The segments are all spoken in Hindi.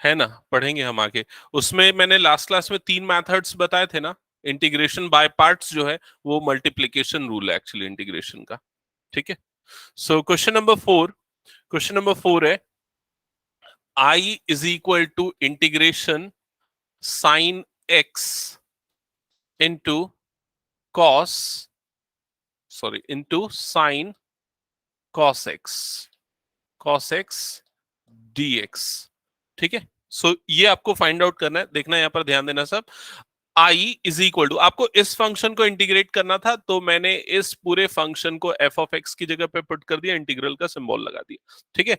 है ना, पढ़ेंगे हम आगे। उसमें मैंने लास्ट क्लास में 3 मेथड्स बताए थे ना। इंटीग्रेशन बाय पार्ट्स जो है वो मल्टीप्लिकेशन रूल है एक्चुअली इंटीग्रेशन का। ठीक है। सो क्वेश्चन नंबर 4 है I is equal to integration sine x into cos into sine cos x dx। ठीक है। सो ये आपको फाइंड आउट करना है। देखना यहाँ पर ध्यान देना सब। आई इज इक्वल टू, आपको इस फंक्शन को इंटीग्रेट करना था तो मैंने इस पूरे फंक्शन को एफ ऑफ एक्स की जगह पे पुट कर दिया, इंटीग्रल का सिंबल लगा दिया। ठीक है।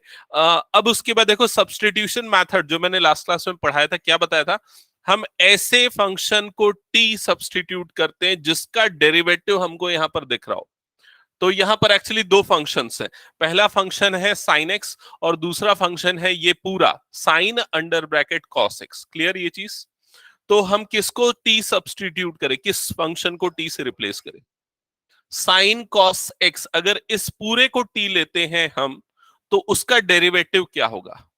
अब उसके बाद देखो सब्सटीट्यूशन मेथड जो मैंने लास्ट क्लास में पढ़ाया था, क्या बताया था, हम ऐसे फंक्शन को टी सब्सटीट्यूट करते हैं जिसका डेरिवेटिव हमको यहां पर दिख रहा हो। तो यहां पर एक्चुअली दो फंक्शंस हैं। पहला फंक्शन है साइन एक्स और दूसरा फंक्शन है ये पूरा sine under bracket cos x. Clear ये चीज? तो हम किसको टी सब्सटीट्यूट करें, किस फंक्शन को टी से रिप्लेस करें? Sign cos x. अगर इस पूरे को टी लेते हैं हम तो उसका डेरिवेटिव क्या होगा?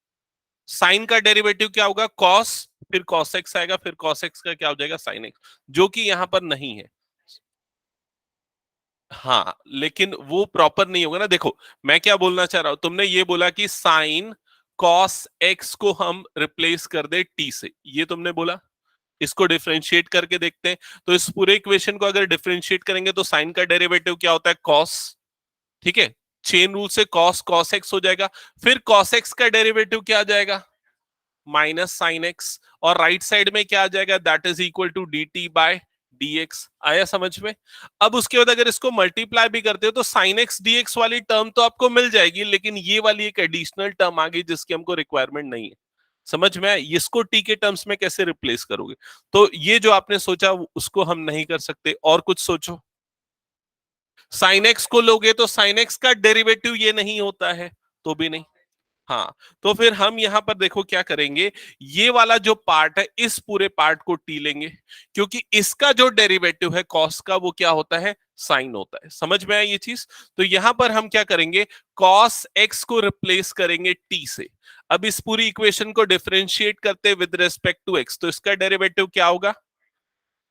साइन का डेरिवेटिव क्या होगा? कॉस, फिर कॉस एक्स आएगा, फिर कॉस एक्स का क्या हो जाएगा? साइन एक्स, जो कि यहां पर नहीं है। हाँ, लेकिन वो प्रॉपर नहीं होगा ना। देखो मैं क्या बोलना चाह रहा हूं, तुमने ये बोला कि साइन कॉस एक्स को हम रिप्लेस कर दे टी से, ये तुमने बोला। इसको डिफरेंशिएट करके देखते हैं। तो इस पूरे इक्वेशन को अगर डिफरेंशिएट करेंगे तो साइन का डेरिवेटिव क्या होता है? कॉस। ठीक है। चेन रूल से कॉस कॉस एक्स हो जाएगा। फिर कॉस एक्स का डेरिवेटिव क्या आ जाएगा? Minus sine x. और राइट साइड में क्या आ जाएगा? That is equal to d t by dx। आया समझ में? अब उसके बाद अगर इसको मल्टीप्लाई भी करते हो तो साइन एक्स dx वाली टर्म तो आपको मिल जाएगी, लेकिन ये वाली एक एडिशनल टर्म आ गई जिसकी हमको रिक्वायरमेंट नहीं है। समझ में आया? इसको टी के टर्म्स में कैसे रिप्लेस करोगे? तो ये जो आपने सोचा उसको हम नहीं कर सकते, और कुछ सोचो। साइन एक्स को लोगे तो साइन एक्स का डेरिवेटिव ये नहीं होता है, तो भी नहीं। हाँ, तो फिर हम यहां पर देखो क्या करेंगे, ये वाला जो पार्ट है इस पूरे पार्ट को टी लेंगे, क्योंकि इसका जो डेरिवेटिव है कॉस का वो क्या होता है? साइन होता है। समझ में आया ये चीज? तो यहां पर हम क्या करेंगे, कॉस एक्स को रिप्लेस करेंगे टी से। अब इस पूरी इक्वेशन को डिफरेंशिएट करते विद रिस्पेक्ट टू एक्स, तो इसका डेरिवेटिव क्या होगा?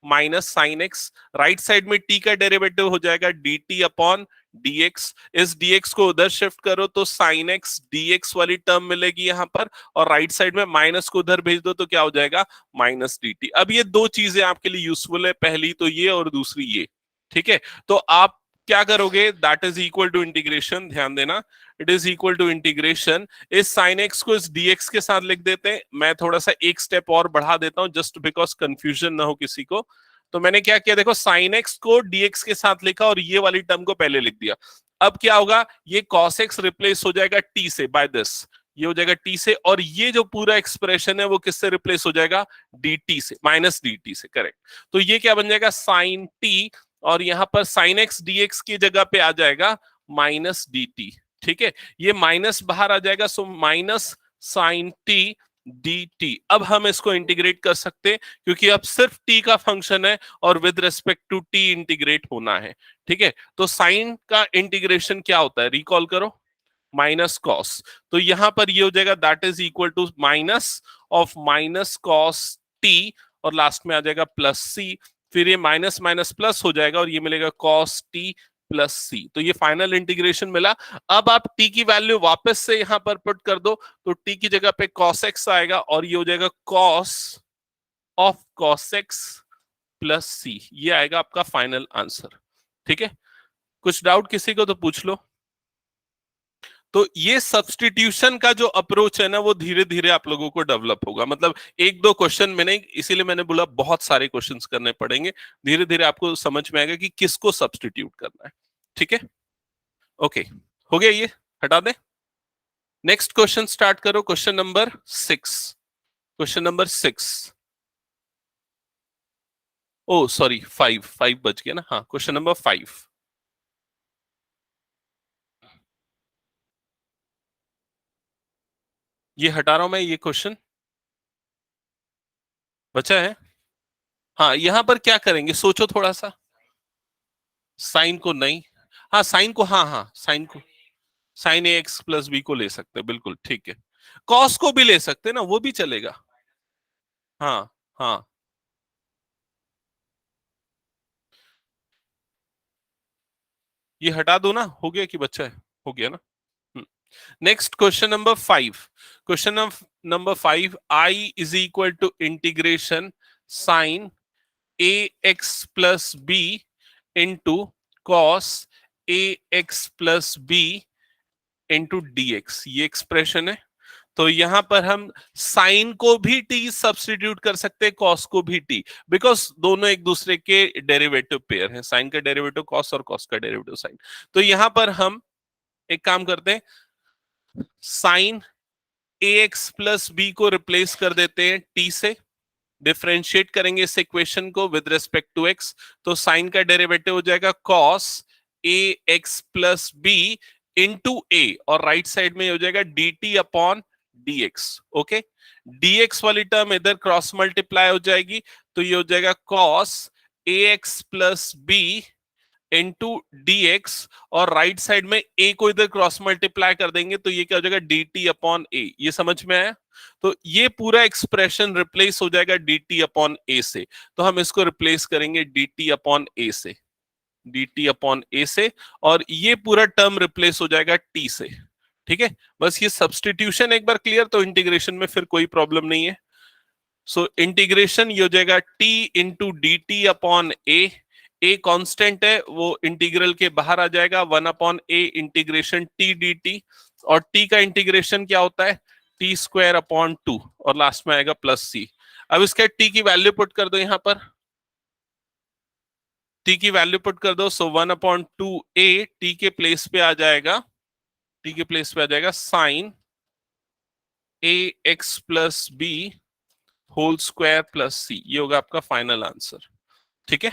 Minus sine x. Right side में टी का डेरिवेटिव हो जाएगा डी टी अपॉन dx। इस dx को उधर शिफ्ट करो तो sin x dx वाली टर्म मिलेगी यहां पर, और राइट साइड में माइनस को उधर भेज दो तो क्या हो जाएगा? Minus dt। अब ये दो चीजें आपके लिए यूजफुल है, पहली तो ये और दूसरी ये। ठीक है। तो आप क्या करोगे? That is equal to integration, ध्यान देना, it is equal to integration, इस sin x को इस dx के साथ लिख देते हैं। मैं थोड़ा सा एक स्टेप और बढ़ा देता हूं जस्ट बिकॉज कंफ्यूजन ना हो किसी को। तो मैंने क्या किया, देखो sin x को dx के साथ लिखा और ये वाली टर्म को पहले लिख दिया। अब क्या होगा, ये cos x रिप्लेस हो जाएगा t से बाय दिस, ये हो जाएगा t से, और ये जो पूरा एक्सप्रेशन है वो किससे रिप्लेस हो जाएगा? dt से, माइनस dt से। करेक्ट। तो ये क्या बन जाएगा? sin t, और यहां पर sin x dx की जगह पे आ जाएगा माइनस dt। ठीक है। ये माइनस बाहर आ जाएगा, so minus sin t dt। अब हम इसको इंटीग्रेट कर सकते हैं क्योंकि अब सिर्फ t का फंक्शन है और with respect to t integrate होना है। ठीक है। तो साइन का इंटीग्रेशन क्या होता है? रिकॉल करो, माइनस कॉस। तो यहां पर ये हो जाएगा that is equal to minus of minus cos t, और लास्ट में आ जाएगा प्लस सी। फिर ये माइनस माइनस प्लस हो जाएगा और ये मिलेगा कॉस टी प्लस सी। तो ये फाइनल इंटीग्रेशन मिला। अब आप टी की वैल्यू वापस से यहां पर पुट कर दो तो टी की जगह पे कॉस एक्स आएगा और ये हो जाएगा cos of cos x plus c. ये आएगा आपका फाइनल आंसर। ठीक है। कुछ डाउट किसी को तो पूछ लो। तो ये सब्सटीट्यूशन का जो अप्रोच है ना वो धीरे धीरे आप लोगों को डेवलप होगा, मतलब एक दो क्वेश्चन में नहीं, इसीलिए मैंने बोला बहुत सारे क्वेश्चंस करने पड़ेंगे। धीरे धीरे आपको समझ में आएगा कि किसको सब्सटीट्यूट करना है। ठीक है। ओके, हो गया ये, हटा दे। नेक्स्ट क्वेश्चन स्टार्ट करो, क्वेश्चन नंबर 6। क्वेश्चन नंबर 6, ओ सॉरी 5, 5 बच गया ना। हाँ, क्वेश्चन नंबर 5। ये हटा रहा हूं मैं, ये क्वेश्चन बचा है। हाँ, यहां पर क्या करेंगे सोचो थोड़ा सा। साइन को नहीं, हाँ साइन को, हाँ हाँ साइन को, sign a x plus B को ले सकते हैं, बिल्कुल ठीक है। कॉस को भी ले सकते ना, वो भी चलेगा। हाँ हाँ, ये हटा दो ना, हो गया कि बच्चा है, हो गया ना। Next question number 5। Question number 5, I is equal to integration sine a x plus b into cos a x plus b into d x, ये एक्सप्रेशन है। तो यहां पर हम साइन को भी टी सब्स्टिट्यूट कर सकते हैं, कॉस को भी टी, बिकॉज दोनों एक दूसरे के डेरिवेटिव पेयर हैं, साइन का डेरिवेटिव कॉस और कॉस का डेरिवेटिव साइन। तो यहां पर हम एक काम करते हैं, sign a x plus B को रिप्लेस कर देते हैं टी से, डिफरेंशिएट करेंगे इस इक्वेशन को विद रिस्पेक्ट टू एक्स। तो साइन का डेरिवेटिव हो जाएगा cos a x plus b into a, और राइट साइड में हो जाएगा d t upon d x. Okay, dx वाली टर्म इधर क्रॉस मल्टीप्लाई हो जाएगी, तो ये हो जाएगा cos a x plus b into d x, और राइट साइड में a को इधर क्रॉस मल्टीप्लाई कर देंगे, तो ये क्या हो जाएगा डी टी अपॉन ए। ये समझ में आया? तो ये पूरा एक्सप्रेशन रिप्लेस हो जाएगा डी टी अपॉन ए से। तो हम इसको रिप्लेस करेंगे डी टी अपॉन ए से, डी टी अपॉन ए से, और ये पूरा टर्म रिप्लेस हो जाएगा टी से। ठीक है, बस ये सब्सटीट्यूशन एक बार क्लियर, तो इंटीग्रेशन में फिर कोई प्रॉब्लम नहीं है। सो इंटीग्रेशन ये हो जाएगा T into D t upon a constant है, वो इंटीग्रल के बाहर आ जाएगा, 1/a integration T d T, और टी का इंटीग्रेशन क्या होता है, टी स्क्वायर अपॉन 2, और लास्ट में आएगा प्लस सी। अब इसके टी की वैल्यू पुट कर दो, यहां पर टी की वैल्यू पुट कर दो, सो 1/2a टी के प्लेस पे आ जाएगा, टी के प्लेस पे आ जाएगा sine a x plus b whole square plus c. ये होगा आपका फाइनल आंसर। ठीक है,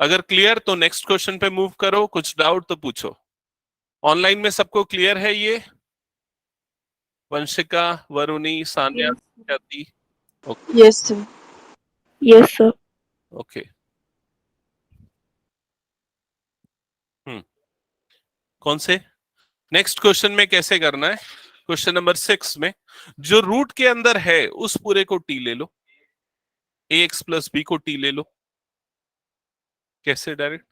अगर क्लियर तो नेक्स्ट क्वेश्चन पे मूव करो, कुछ डाउट तो पूछो। ऑनलाइन में सबको क्लियर है ये? वंशिका, वरुणी, सान्या, ख्याति? Okay Yes, sir. Yes, sir. Okay. कौन से? नेक्स्ट क्वेश्चन में कैसे करना है, क्वेश्चन नंबर 6 में जो रूट के अंदर है उस पूरे को टी ले लो, ए एक्स प्लस बी को टी ले लो। कैसे? डायरेक्ट?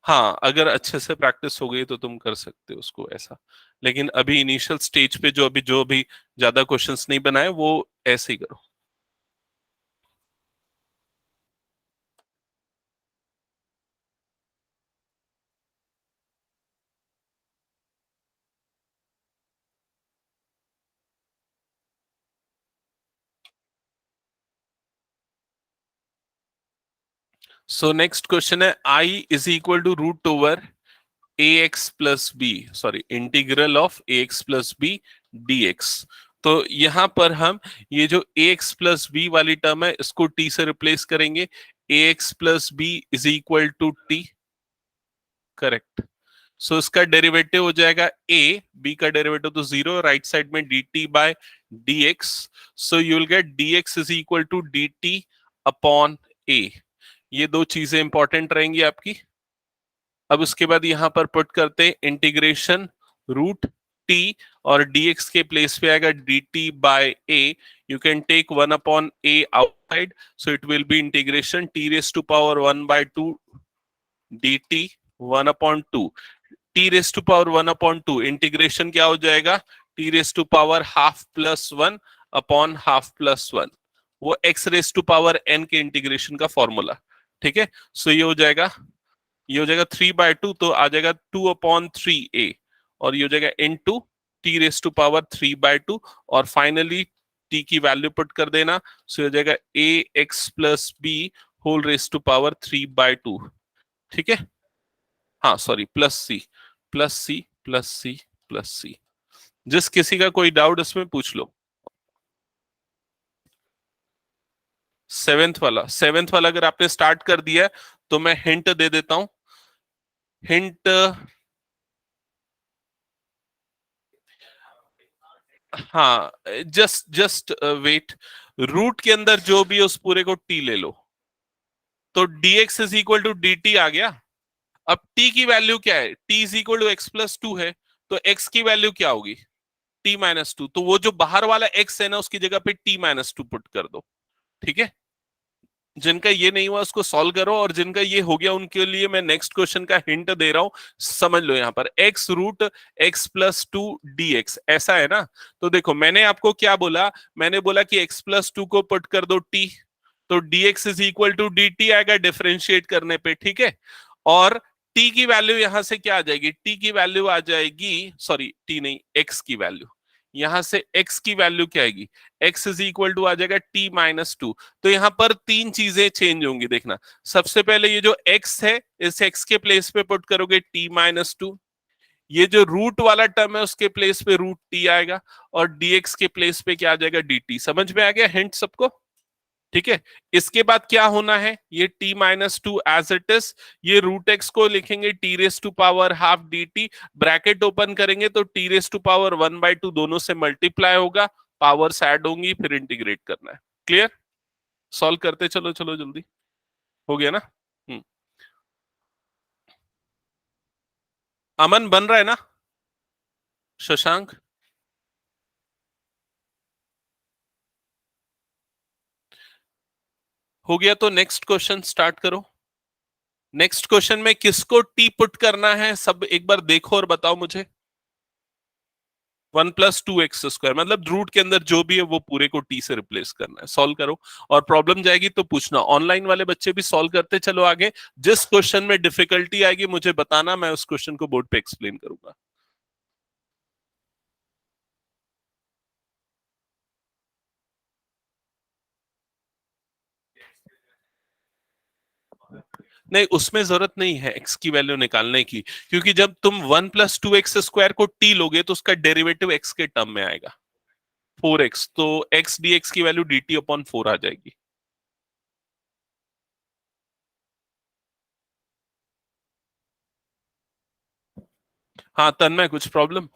हाँ, अगर अच्छे से प्रैक्टिस हो गई तो तुम कर सकते हो उसको ऐसा, लेकिन अभी इनिशियल स्टेज पे जो अभी ज्यादा क्वेश्चंस नहीं बनाए वो ऐसे ही करो। सो नेक्स्ट क्वेश्चन है, I is equal to root over a x plus b, sorry integral of a x plus b d x. तो यहां पर हम ये जो ए एक्स प्लस बी वाली टर्म है इसको टी से रिप्लेस करेंगे, a x plus b is equal to t. Correct. So इसका डेरिवेटिव हो जाएगा ए, बी का डेरिवेटिव तो जीरो, राइट साइड में d t by d x. So you will get d x is equal to d t upon a. ये दो चीजें इंपॉर्टेंट रहेंगी आपकी। अब उसके बाद यहां पर पुट करते हैं इंटीग्रेशन रूट टी, और dx के प्लेस पे आएगा dt by a। You can take 1/a outside, so it will be integration t raise to power 1/2 dt 1/2, t raise to power 1/2 integration क्या हो जाएगा, t raise to power half plus 1 upon half plus 1, वो x raise to power n के इंटीग्रेशन का फॉर्मूला। ठीक है, सो ये हो जाएगा, ये हो जाएगा 3/2, तो आ जाएगा 2/3a, और ये हो जाएगा into t raise to power 3/2, और फाइनली टी की वैल्यू पुट कर देना, सो हो जाएगा a x plus b whole raise to power 3/2। ठीक है, हाँ sorry, plus c plus c plus c plus c. जिस किसी का कोई डाउट इसमें पूछ लो। सेवेंथ वाला अगर आपने स्टार्ट कर दिया है तो मैं हिंट दे देता हूं। हिंट, हाँ, जस्ट वेट। रूट के अंदर जो भी है उस पूरे को टी ले लो, तो dx is equal to dt आ गया। अब t की वैल्यू क्या है, t is equal to x plus 2 है, तो x की वैल्यू क्या होगी, t-2। तो वो जो बाहर वाला x है ना, उसकी जगह पे t-2 पुट कर दो। ठीक है, जिनका ये नहीं हुआ उसको सॉल्व करो, और जिनका ये हो गया उनके लिए मैं नेक्स्ट क्वेश्चन का हिंट दे रहा हूं। समझ लो, यहां पर x√x+2 dx ऐसा है ना। तो देखो मैंने आपको क्या बोला, मैंने बोला कि x+2 को पुट कर दो t, तो dx is equal to dt आएगा डिफरेंशिएट करने पे। ठीक है, और t की वैल्यू यहां से क्या आ जाएगी, t की वैल्यू आ जाएगी, सॉरी t नहीं, x की वैल्यू, यहां से x की वैल्यू क्या आएगी, x इज इक्वल टू आ जाएगा t-2। तो यहां पर तीन चीजें चेंज होंगी, देखना। सबसे पहले ये जो x है, इस x के प्लेस पे पुट करोगे t-2, ये जो रूट वाला टर्म है उसके प्लेस पे रूट t आएगा, और dx के प्लेस पे क्या आ जाएगा, dt। समझ में आ गया हिंट सबको? ठीक है, इसके बाद क्या होना है, ये t-2 एज इट इज, ये रूट एक्स को लिखेंगे t⁻½ dt, ब्रैकेट ओपन करेंगे तो t⁻1/2 दोनों से मल्टीप्लाई होगा, पावर्स ऐड होंगी, फिर इंटीग्रेट करना है। क्लियर? सॉल्व करते चलो, चलो जल्दी, हो गया ना? अमन बन रहा है ना? शशांक हो गया, तो नेक्स्ट क्वेश्चन स्टार्ट करो। नेक्स्ट क्वेश्चन में किसको टी पुट करना है, सब एक बार देखो और बताओ मुझे। 1+2x², मतलब रूट के अंदर जो भी है वो पूरे को टी से रिप्लेस करना है। सॉल्व करो, और प्रॉब्लम जाएगी तो पूछना। ऑनलाइन वाले बच्चे भी सॉल्व करते चलो आगे। जिस क्वेश्चन में डिफिकल्टी आएगी मुझे बताना, मैं उस क्वेश्चन को बोर्ड पे एक्सप्लेन करूंगा। नहीं, उसमें जरूरत नहीं है x की वैल्यू निकालने की, क्योंकि जब तुम 1+2x² को t लोगे तो उसका डेरिवेटिव x के टर्म में आएगा, 4x, तो x dx की वैल्यू dt/4 आ जाएगी। हाँ तन्मय, कुछ प्रॉब्लम?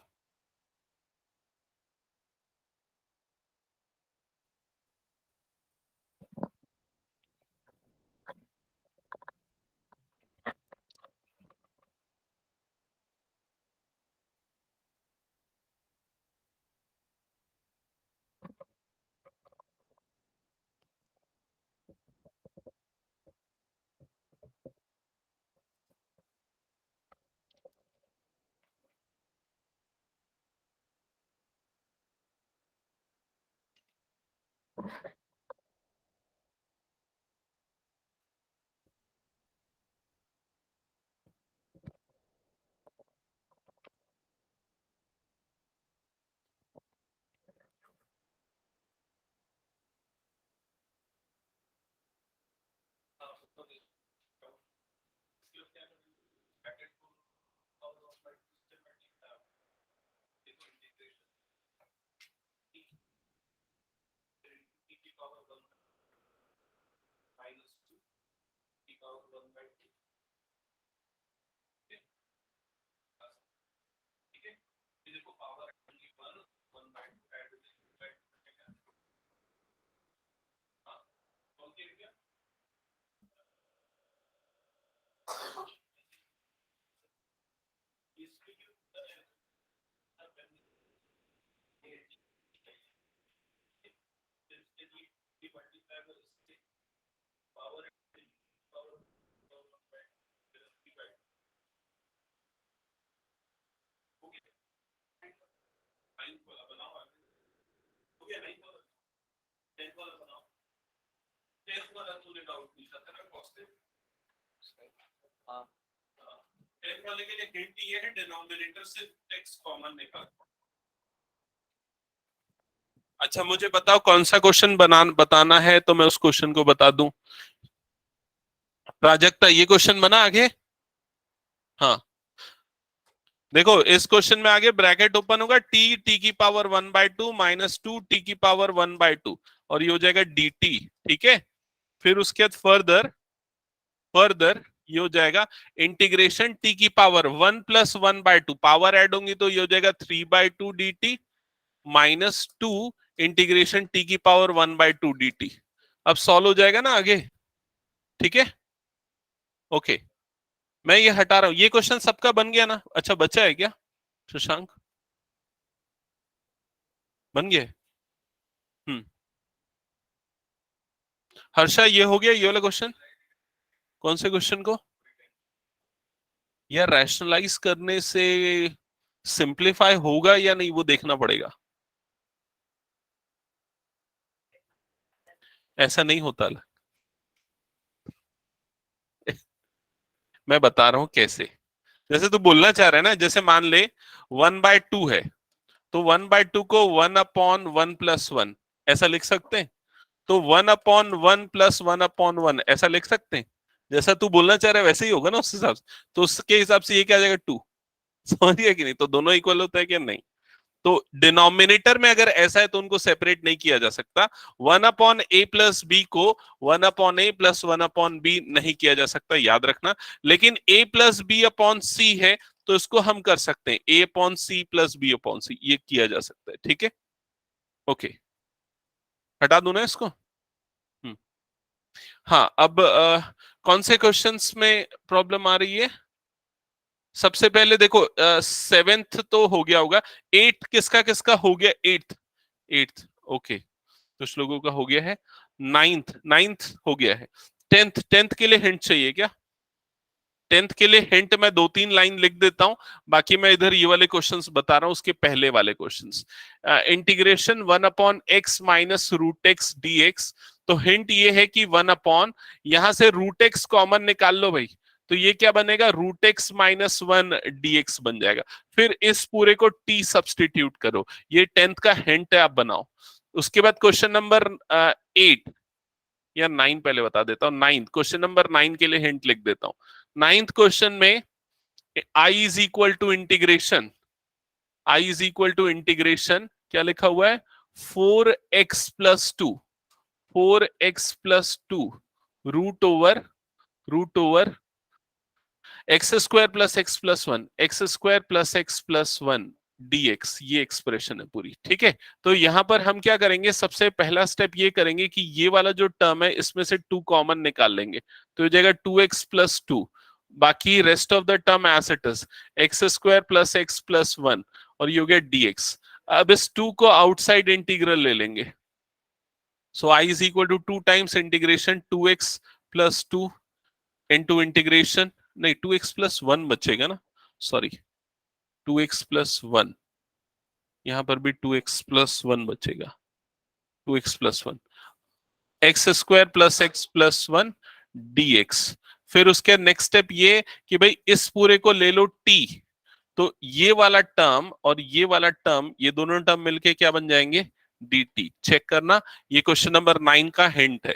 अच्छा मुझे बताओ कौन सा क्वेश्चन बताना है, तो मैं उस क्वेश्चन को बता दूं। प्राजक्ता, ये क्वेश्चन बना आगे? हाँ, देखो इस क्वेश्चन में आगे ब्रैकेट ओपन होगा, t⁻1/2 -2 t⁻1/2, और ये हो जाएगा dt। ठीक है, फिर उसके बाद फर्दर फर्दर ये हो जाएगा इंटीग्रेशन t⁻1 + 1/2, पावर ऐड होंगी तो ये हो जाएगा 3/2 dt -2 इंटीग्रेशन t⁻1/2 dt। अब सॉल्व हो जाएगा ना आगे? ठीक है, ओके। मैं ये हटा रहा हूं, ये क्वेश्चन सबका बन गया ना? अच्छा बचा है क्या? शशांक बन गए? हम्म। हर्षा ये हो गया ये वाला क्वेश्चन? कौन से क्वेश्चन को? यार रैशनलाइज करने से सिंप्लीफाई होगा या नहीं वो देखना पड़ेगा। ऐसा नहीं होता। मैं बता रहा हूं कैसे। जैसे तू बोलना चाह रहा है ना, जैसे मान ले 1/2 है, तो 1/2 को 1/1 + 1 ऐसा लिख सकते हैं। तो 1/1 + 1/1 ऐसा लिख सकते हैं। जैसा तू बोलना चाह रहा है वैसे ही होगा ना उस हिसाब से। तो उसके हिसाब से ये क्या आ जाएगा 2। समझ गया कि नहीं? तो दोनों इक्वल होता है कि नहीं? तो डिनोमिनेटर में अगर ऐसा है तो उनको सेपरेट नहीं किया जा सकता। 1/a + b को 1/a + 1/b नहीं किया जा सकता, याद रखना। लेकिन a + b/c है तो इसको हम कर सकते हैं a/c + b/c, ये किया जा सकता है। ठीक है, ओके, हटा दूं ना इसको? हाँ, अब कौन से क्वेश्चंस में प्रॉब्लम आ रही है? सबसे पहले देखो, 7th तो हो गया होगा। 8 किसका किसका हो गया? 8th, 8th ओके, कुछ लोगों का हो गया है। 9th हो गया है। 10th के लिए हिंट चाहिए क्या? 10th के लिए हिंट मैं 2-3 लाइन लिख देता हूं। बाकी मैं इधर ये वाले क्वेश्चंस बता रहा हूं, उसके पहले वाले questions. Integration 1/x - √x dx। तो हिंट ये है कि 1 यहां से √x कॉमन निकाल लो भाई, तो ये क्या बनेगा? √x - 1 dx बन जाएगा। फिर इस पूरे को t सब्सटीट्यूट करो। ये 10th का हिंट है, आप बनाओ। उसके बाद क्वेश्चन नंबर 8 या 9 पहले बता देता हूँ। 9th क्वेश्चन नंबर 9 के लिए हिंट लिख देता हूँ। 9th क्वेश्चन में I = इंटीग्रेशन क्या लिखा हुआ है? 4x + 2, 4x + 2 √/√x² + x + 1, x² + x + 1 dx, ये एक्सप्रेशन है पूरी। ठीक है, तो यहां पर हम क्या करेंगे? सबसे पहला स्टेप ये करेंगे कि ये वाला जो टर्म है इसमें से 2 कॉमन निकाल लेंगे, तो हो जाएगा 2x + 2। बाकी rest of the term as it is, x² + x + 1, और ये हो गया dx। अब इस 2 को आउटसाइड इंटीग्रल ले लेंगे। सो I = 2 times integration 2x + 2 into integration, नहीं 2x + 1 बचेगा ना, सॉरी 2x + 1, यहां पर भी 2x + 1 बचेगा। 2x + 1 x² + x + 1 dx। फिर उसके नेक्स्ट स्टेप ये कि भाई इस पूरे को ले लो t, तो ये वाला टर्म और ये वाला टर्म, ये दोनों टर्म मिलके क्या बन जाएंगे? dt। चेक करना, ये क्वेश्चन नंबर 9 का हिंट है।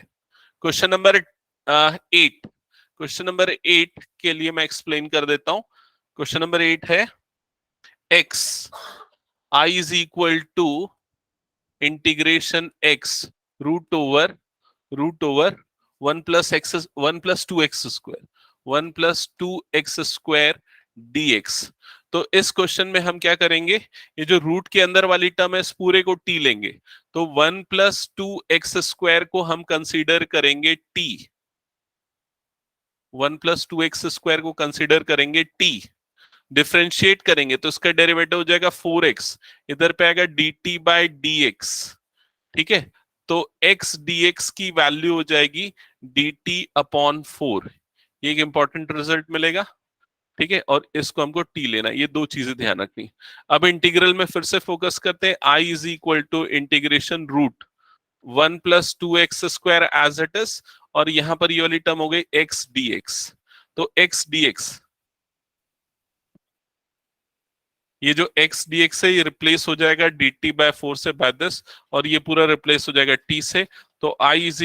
क्वेश्चन नंबर 8, क्वेश्चन नंबर 8 के लिए मैं एक्सप्लेन कर देता हूं। क्वेश्चन नंबर 8 है x I = integration x √/√1 + x 1 + 2x², 1 + 2x² dx। तो इस क्वेश्चन में हम क्या करेंगे? ये जो रूट के अंदर वाली टर्म है इस पूरे को t लेंगे, तो 1 + 2x² को हम कंसीडर करेंगे t, 1 + 2x² को कंसीडर करेंगे t। डिफरेंशिएट करेंगे तो इसका डेरिवेटिव हो जाएगा 4x, इधर पे आएगा dt/dx। ठीक है, तो x dx की वैल्यू हो जाएगी dt/4। ये एक इंपॉर्टेंट रिजल्ट मिलेगा। ठीक है, और इसको हमको t लेना, ये दो चीजें ध्यान रखनी। अब इंटीग्रल में फिर से फोकस करते हैं। I = integration √1 + 2x² as it is, और यहां पर ये वाली टर्म हो गई x dx। तो x dx, ये जो x dx है ये रिप्लेस हो जाएगा dt/4 से बाय दिस, और ये पूरा रिप्लेस हो जाएगा t से। तो I =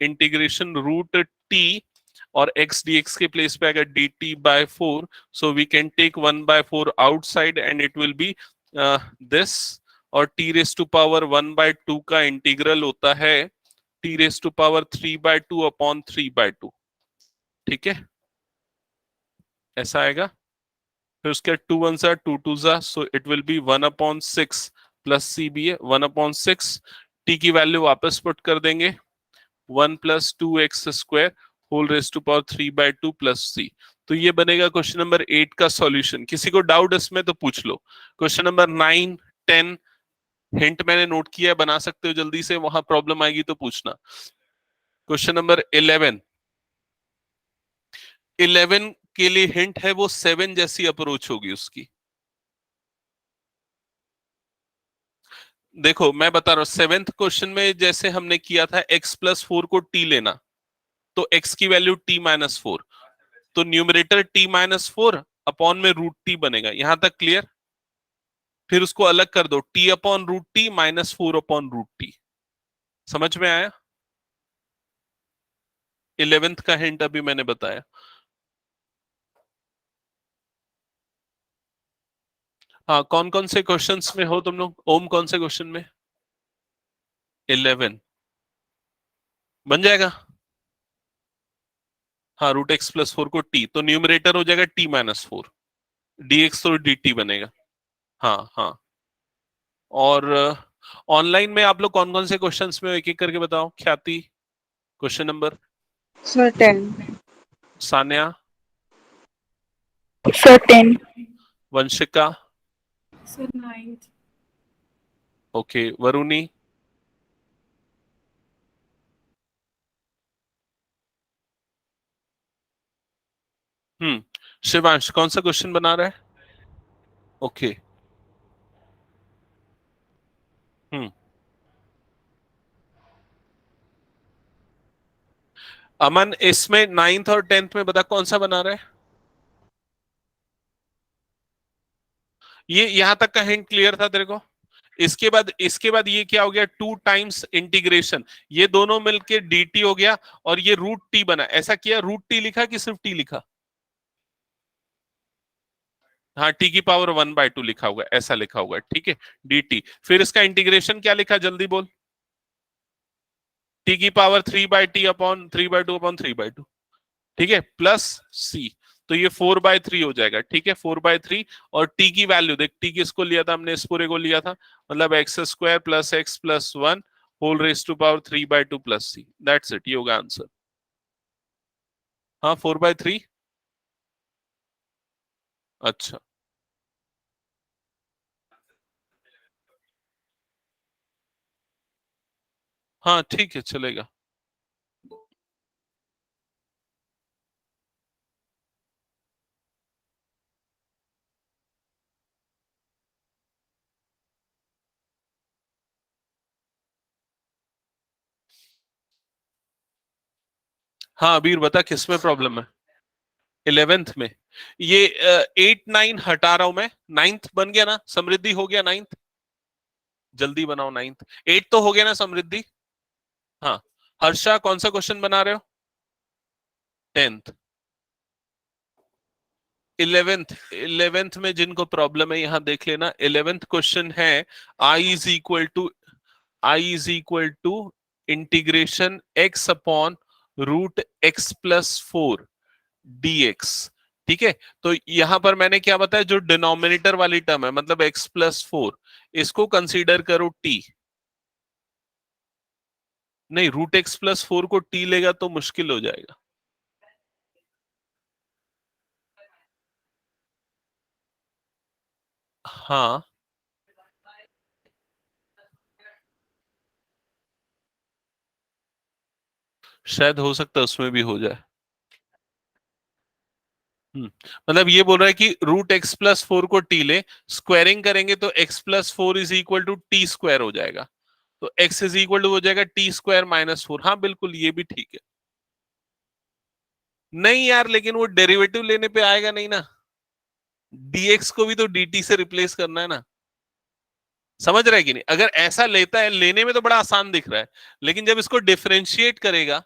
इंटीग्रेशन √t, और x dx के प्लेस पे आएगा dt/4। So we can take 1/4 outside and it will be this, और t⁻1/2 का इंटीग्रल होता है t⁻3/2/3/2। ठीक है, ऐसा आएगा। फिर उसके 2 1 सा 2 2 सा, so it will be 1/6 plus c बी है 1/6। टी की वैल्यू वापस पुट कर देंगे, 1 + 2x² whole raise to power 3/2 plus c. तो ये बनेगा क्वेश्चन नंबर 8 का सॉल्यूशन। किसी को डाउट इसमें तो पूछ लो। क्वेश्चन नंबर 9, 10 हिंट मैंने नोट किया है, बना सकते हो जल्दी से, वहां प्रॉब्लम आएगी तो पूछना। क्वेश्चन नंबर 11, 11 के लिए हिंट है वो 7 जैसी अप्रोच होगी उसकी। देखो मैं बता रहा हूं, 7th क्वेश्चन में जैसे हमने किया था x+4 को t लेना, तो x की वैल्यू t-4, तो न्यूमरेटर t-4 अपॉन में √t बनेगा। यहां तक क्लियर? फिर उसको अलग कर दो, t/√t -4/√t। समझ में आया? 11th का हिंट अभी मैंने बताया। हाँ, कौन कौन से क्वेश्चंस में हो तुम लोग? ओम कौन से क्वेश्चन में? 11 बन जाएगा। हाँ, √x+4 को t, तो न्यूमरेटर हो जाएगा t-4, dx तो dt बनेगा। हाँ हाँ। और ऑनलाइन में आप लोग कौन कौन से क्वेश्चंस में, एक एक करके बताओ। Khyati question number? Sir 10। Sanya? Sir, 10. Vanshika? Sir 9th। Okay, Varuni? Shivansh कौन सा क्वेश्चन बना रहा है? ओके। हम्म अमन, इसमें 9th और 10th में बता कौन सा बना रहा है? ये यहां तक का हिंट क्लियर था तेरे को? इसके बाद ये क्या हो गया? 2 टाइम्स इंटीग्रेशन, ये दोनों मिलके dt हो गया, और ये √t बना। ऐसा किया, √t लिखा कि सिर्फ t लिखा? हाँ, t⁻1/2 लिखा हुआ, ऐसा लिखा हुआ, ठीक है, dt। फिर इसका इंटीग्रेशन क्या लिखा, जल्दी बोल? t⁻3/t/3/2/3/2, ठीक है, प्लस c। तो ये 4/3 हो जाएगा, ठीक है, 4/3। और t की वैल्यू देख, t किसको लिया था हमने? इस पूरे को लिया था, मतलब x² + x + 1 whole raise to power 3/2 plus c। That's it, ये होगा आंसर। हाँ, 4/3। अच्छा, हाँ ठीक है, चलेगा। हाँ अबीर बता, किस में प्रॉब्लम है? 11th में। ये 8 9 हटा रहा हूं मैं, 9th बन गया ना? समृद्धि हो गया 9th? जल्दी बनाओ 9th। 8 तो हो गया ना समृद्धि? हाँ। हर्षा कौन सा क्वेश्चन बना रहे हो? 10th। 11th में जिनको प्रॉब्लम है यहां देख लेना। 11th क्वेश्चन है I = इंटीग्रेशन x/√x+4 dx। ठीक है, तो यहां पर मैंने क्या बताया, जो डिनोमिनेटर वाली टर्म है, मतलब x+4, इसको कंसीडर करो t। नहीं, √x+4 को t लेगा तो मुश्किल हो जाएगा। हाँ, शायद हो सकता है उसमें भी हो जाए। मतलब ये बोल रहा है कि √x+4 को t ले, स्क्वायरिंग करेंगे तो x+4 = t² हो जाएगा, तो x हो जाएगा t² - 4। हाँ बिल्कुल, ये भी ठीक है। नहीं यार, लेकिन वो डेरिवेटिव लेने पे आएगा नहीं ना, dx को भी तो dt से रिप्लेस करना है ना। समझ रहा है कि नहीं? अगर ऐसा लेता है, लेने में तो बड़ा आसान दिख रहा है, लेकिन जब इसको डिफरेंशिएट करेगा,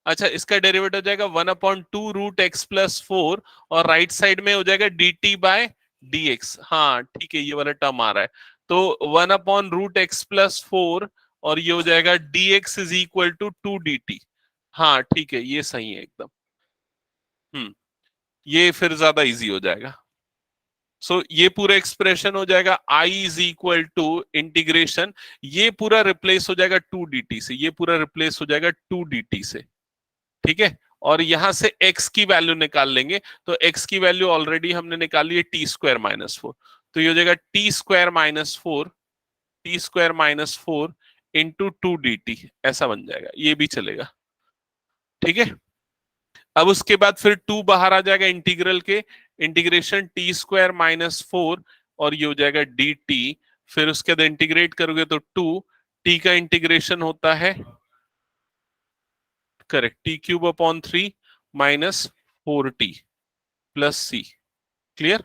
अच्छा, इसका डेरिवेटिव हो जाएगा 1/2 √x+4, और राइट साइड में हो जाएगा dt/dx। हाँ ठीक है, ये वाला टर्म आ रहा है, तो 1/√x+4, और ये हो जाएगा dx = 2dt। हाँ ठीक है, ये सही है एकदम। ये फिर ज्यादा इजी हो जाएगा। ये पूरा एक्सप्रेशन हो जाएगा I इंटीग्रेशन, ये पूरा रिप्लेस हो जाएगा 2dt से, ये पूरा रिप्लेस हो जाएगा 2dt से, ठीक है। और यहां से x की वैल्यू निकाल लेंगे, तो x की वैल्यू ऑलरेडी हमने निकाली है t² - 4, तो ये हो जाएगा t² - 4 इंटू 2 dt, ऐसा बन जाएगा, ये भी चलेगा। ठीक है, अब उसके बाद फिर 2 बाहर आ जाएगा इंटीग्रल के, इंटीग्रेशन t² - 4 और ये हो जाएगा dt, फिर उसके बाद इंटीग्रेट करोगे तो 2 t का इंटीग्रेशन होता है, correct, t³ - 4t plus c, clear.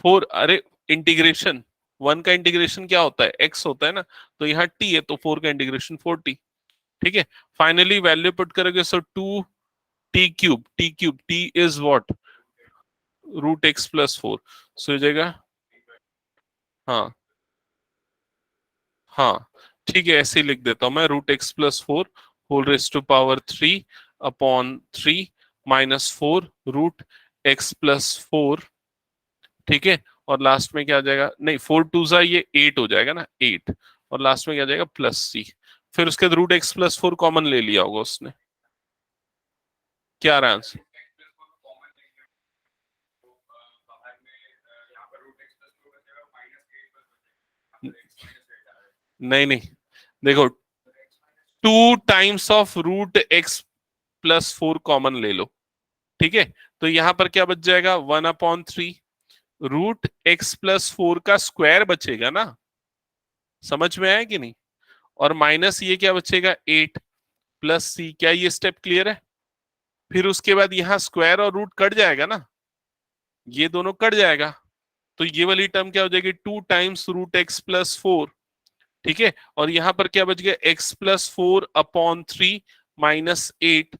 4, अरे इंटीग्रेशन 1 का इंटीग्रेशन क्या होता है, x होता है ना, तो यहाँ t है तो 4 का इंटीग्रेशन 4t। ठीक है, फाइनली वैल्यू पुट करोगे, सो 2t³ t is what, √x+4, सो हो जाएगा, हाँ हाँ ठीक है, ऐसे ही लिख देता हूं मैं, √x+4 ठीक है, और लास्ट में क्या आ जाएगा, नहीं 4 2 जा ये 8 हो जाएगा ना, 8, और लास्ट में क्या आ जाएगा +c, फिर उसके बाद √x+4 कॉमन ले लिया होगा उसने, क्या आ रहा है आंसर? नहीं नहीं, देखो 2 टाइम्स ऑफ √x+4 कॉमन ले लो, ठीक है, तो यहां पर क्या बच जाएगा, 1/3 √x+4 का स्क्वायर बचेगा ना, समझ में आया कि नहीं, और माइनस ये क्या बचेगा 8 प्लस सी, क्या ये स्टेप क्लियर है? फिर उसके बाद यहाँ स्क्वायर और रूट कट जाएगा ना, ये दोनों कट जाएगा, तो ये वाली टर्म क्या हो जाएगी, 2 टाइम्स √x+4, ठीक है, और यहां पर क्या बच गया, x+4/3 -8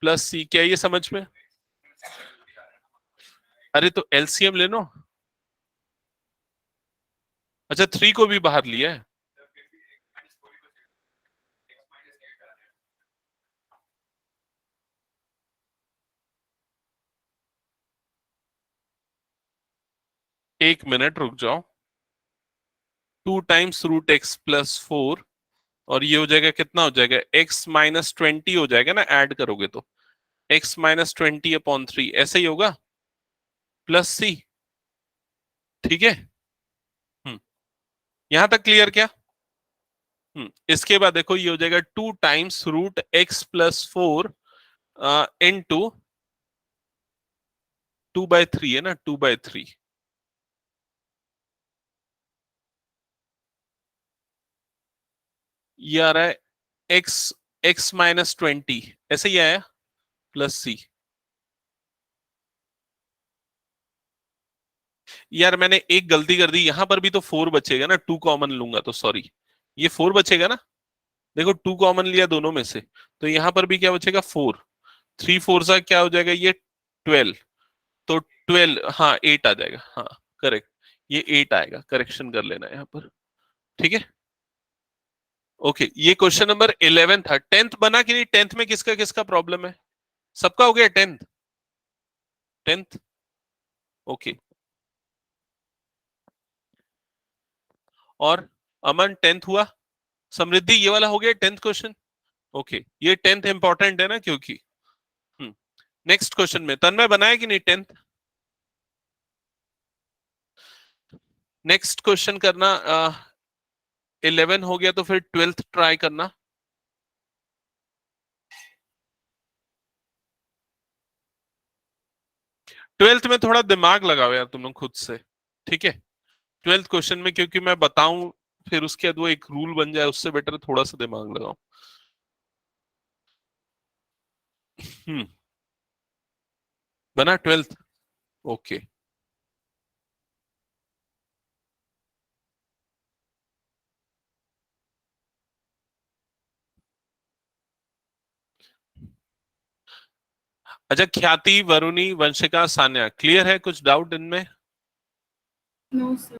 प्लस सी, क्या ये समझ में? अरे तो एलसीएम ले लो, अच्छा 3 को भी बाहर लिया है, एक मिनट रुक जाओ, 2 टाइम्स √x+4 और ये हो जाएगा, कितना हो जाएगा, x-20 हो जाएगा ना, ऐड करोगे तो x-20/3 ऐसे ही होगा, प्लस सी, ठीक है। यहां तक क्लियर क्या? इसके बाद देखो ये हो जाएगा 2 टाइम्स √x+4 इंटू 2/3 है ना, 2/3, ये आ रहा है x-20, ऐसे ही आया, प्लस सी। यार मैंने एक गलती कर दी, यहां पर भी तो 4 बचेगा ना, 2 कॉमन लूंगा तो, सॉरी, ये 4 बचेगा ना, देखो 2 कॉमन लिया दोनों में से, तो यहां पर भी क्या बचेगा 4, 3 4 सा क्या हो जाएगा ये 12, तो 12, हाँ 8 आ जाएगा, हाँ करेक्ट, ये 8 आएगा, करेक्शन कर लेना यहाँ पर, ठीक है। ओके, ये क्वेश्चन नंबर 11 था। 10th बना कि नहीं, 10th में किसका किसका प्रॉब्लम है, सबका हो गया 10th? 10th ओके, और अमन 10th हुआ, समृद्धि ये वाला हो गया 10th क्वेश्चन, ओके, ये 10th इंपॉर्टेंट है ना, क्योंकि नेक्स्ट क्वेश्चन में तन्मय बनाया कि नहीं 10th, नेक्स्ट क्वेश्चन करना, 11 हो गया तो फिर 12th ट्राई करना। 12th में थोड़ा दिमाग लगाओ यार तुम लोग खुद से, ठीक है, 12th क्वेश्चन में, क्योंकि मैं बताऊं फिर उसके बाद वो एक रूल बन जाए, उससे बेटर थोड़ा सा दिमाग लगाओ। हम्म बना 12th, ओके, अच्छा, ख्याति, वरुणी, वंशिका, सान्या, क्लियर है, कुछ डाउट इनमें? No, sir.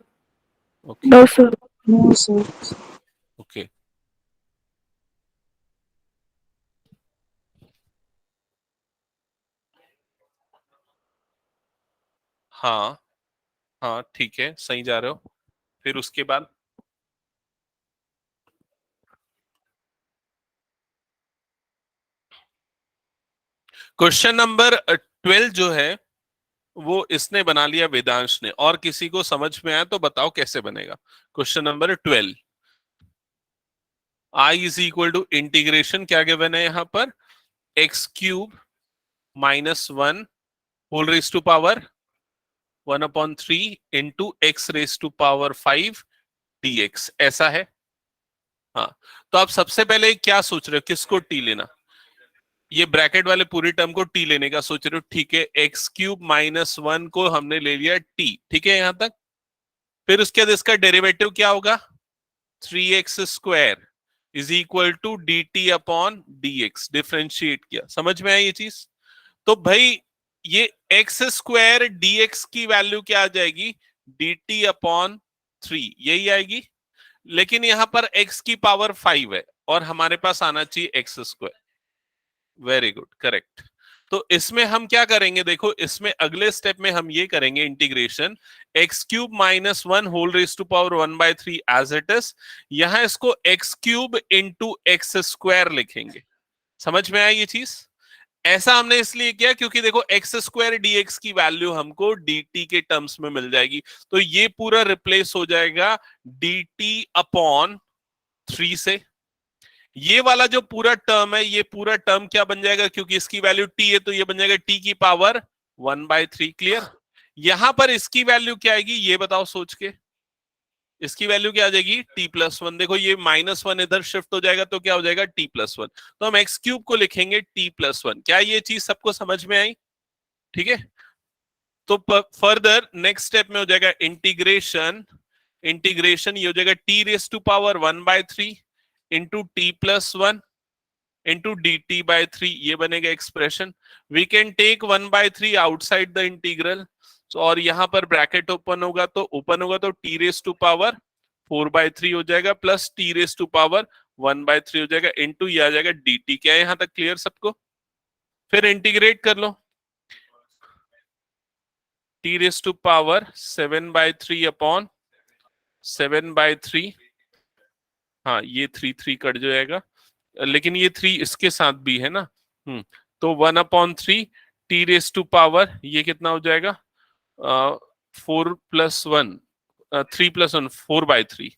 Okay No, sir. No, sir. Okay, हाँ हाँ ठीक है, सही जा रहे हो, फिर उसके बाद क्वेश्चन नंबर 12 जो है वो इसने बना लिया, वेदांश ने, और किसी को समझ में आया तो बताओ कैसे बनेगा। Question number 12, I is equal to integration, क्या गिवन है यहां पर, x cube minus one whole raise to power 1/3 into x raise to power 5 dx, ऐसा है। हाँ, तो आप सबसे पहले क्या सोच रहे हो, किसको टी लेना, ये ब्रैकेट वाले पूरी टर्म को टी लेने का सोच रहे हो, ठीक है। एक्स क्यूब माइनस वन को हमने ले लिया टी, ठीक है यहां तक। फिर उसके बाद इसका डेरिवेटिव क्या होगा, 3x² is equal to d t upon d x, differentiate किया, समझ में आई ये चीज। तो भाई ये x² dx की वैल्यू क्या आ जाएगी, डी टी अपॉन 3, यही आएगी। लेकिन यहां पर x की पावर 5 है और हमारे पास आना चाहिए x²। Very good, correct. तो इसमें हम क्या करेंगे, देखो इसमें अगले स्टेप में हम ये करेंगे integration x cube minus one whole raise to power 1/3 as it is, यहां इसको एक्स क्यूब इंटू x² लिखेंगे। समझ में आया ये चीज। ऐसा हमने इसलिए किया क्योंकि देखो x² dx की वैल्यू हमको dt के टर्म्स में मिल जाएगी, तो ये पूरा रिप्लेस हो जाएगा dt अपॉन 3 से। ये वाला जो पूरा टर्म है, ये पूरा टर्म क्या बन जाएगा, क्योंकि इसकी वैल्यू t है तो ये बन जाएगा t की पावर 1/3। क्लियर। यहां पर इसकी वैल्यू क्या आएगी ये बताओ सोच के, इसकी वैल्यू क्या आ जाएगी t+1। देखो ये -1 इधर शिफ्ट हो जाएगा तो क्या हो जाएगा t+1, तो हम एक्स क्यूब को लिखेंगे t+1। क्या ये चीज सबको समझ में आई, ठीक है। तो फर्दर नेक्स्ट स्टेप में हो जाएगा इंटीग्रेशन, इंटीग्रेशन ये हो जाएगा t raise to power 1/3 into t+1 into dt/3, ये बनेगा expression. We can take 1/3 outside the integral, और यहां पर ब्रैकेट ओपन होगा तो t रेस टू पावर 4/3 हो जाएगा, plus t raise to power 1/3 हो जाएगा, इंटू ये आ जाएगा dt। क्या है यहां तक क्लियर सबको। फिर इंटीग्रेट कर लो, t raise to power 7/3 upon 7/3, हाँ ये 3 कट जाएगा, लेकिन ये 3 इसके साथ भी है ना। तो 1/3 टी रेस टू पावर, ये कितना हो जाएगा 4+1, 3+1 4/3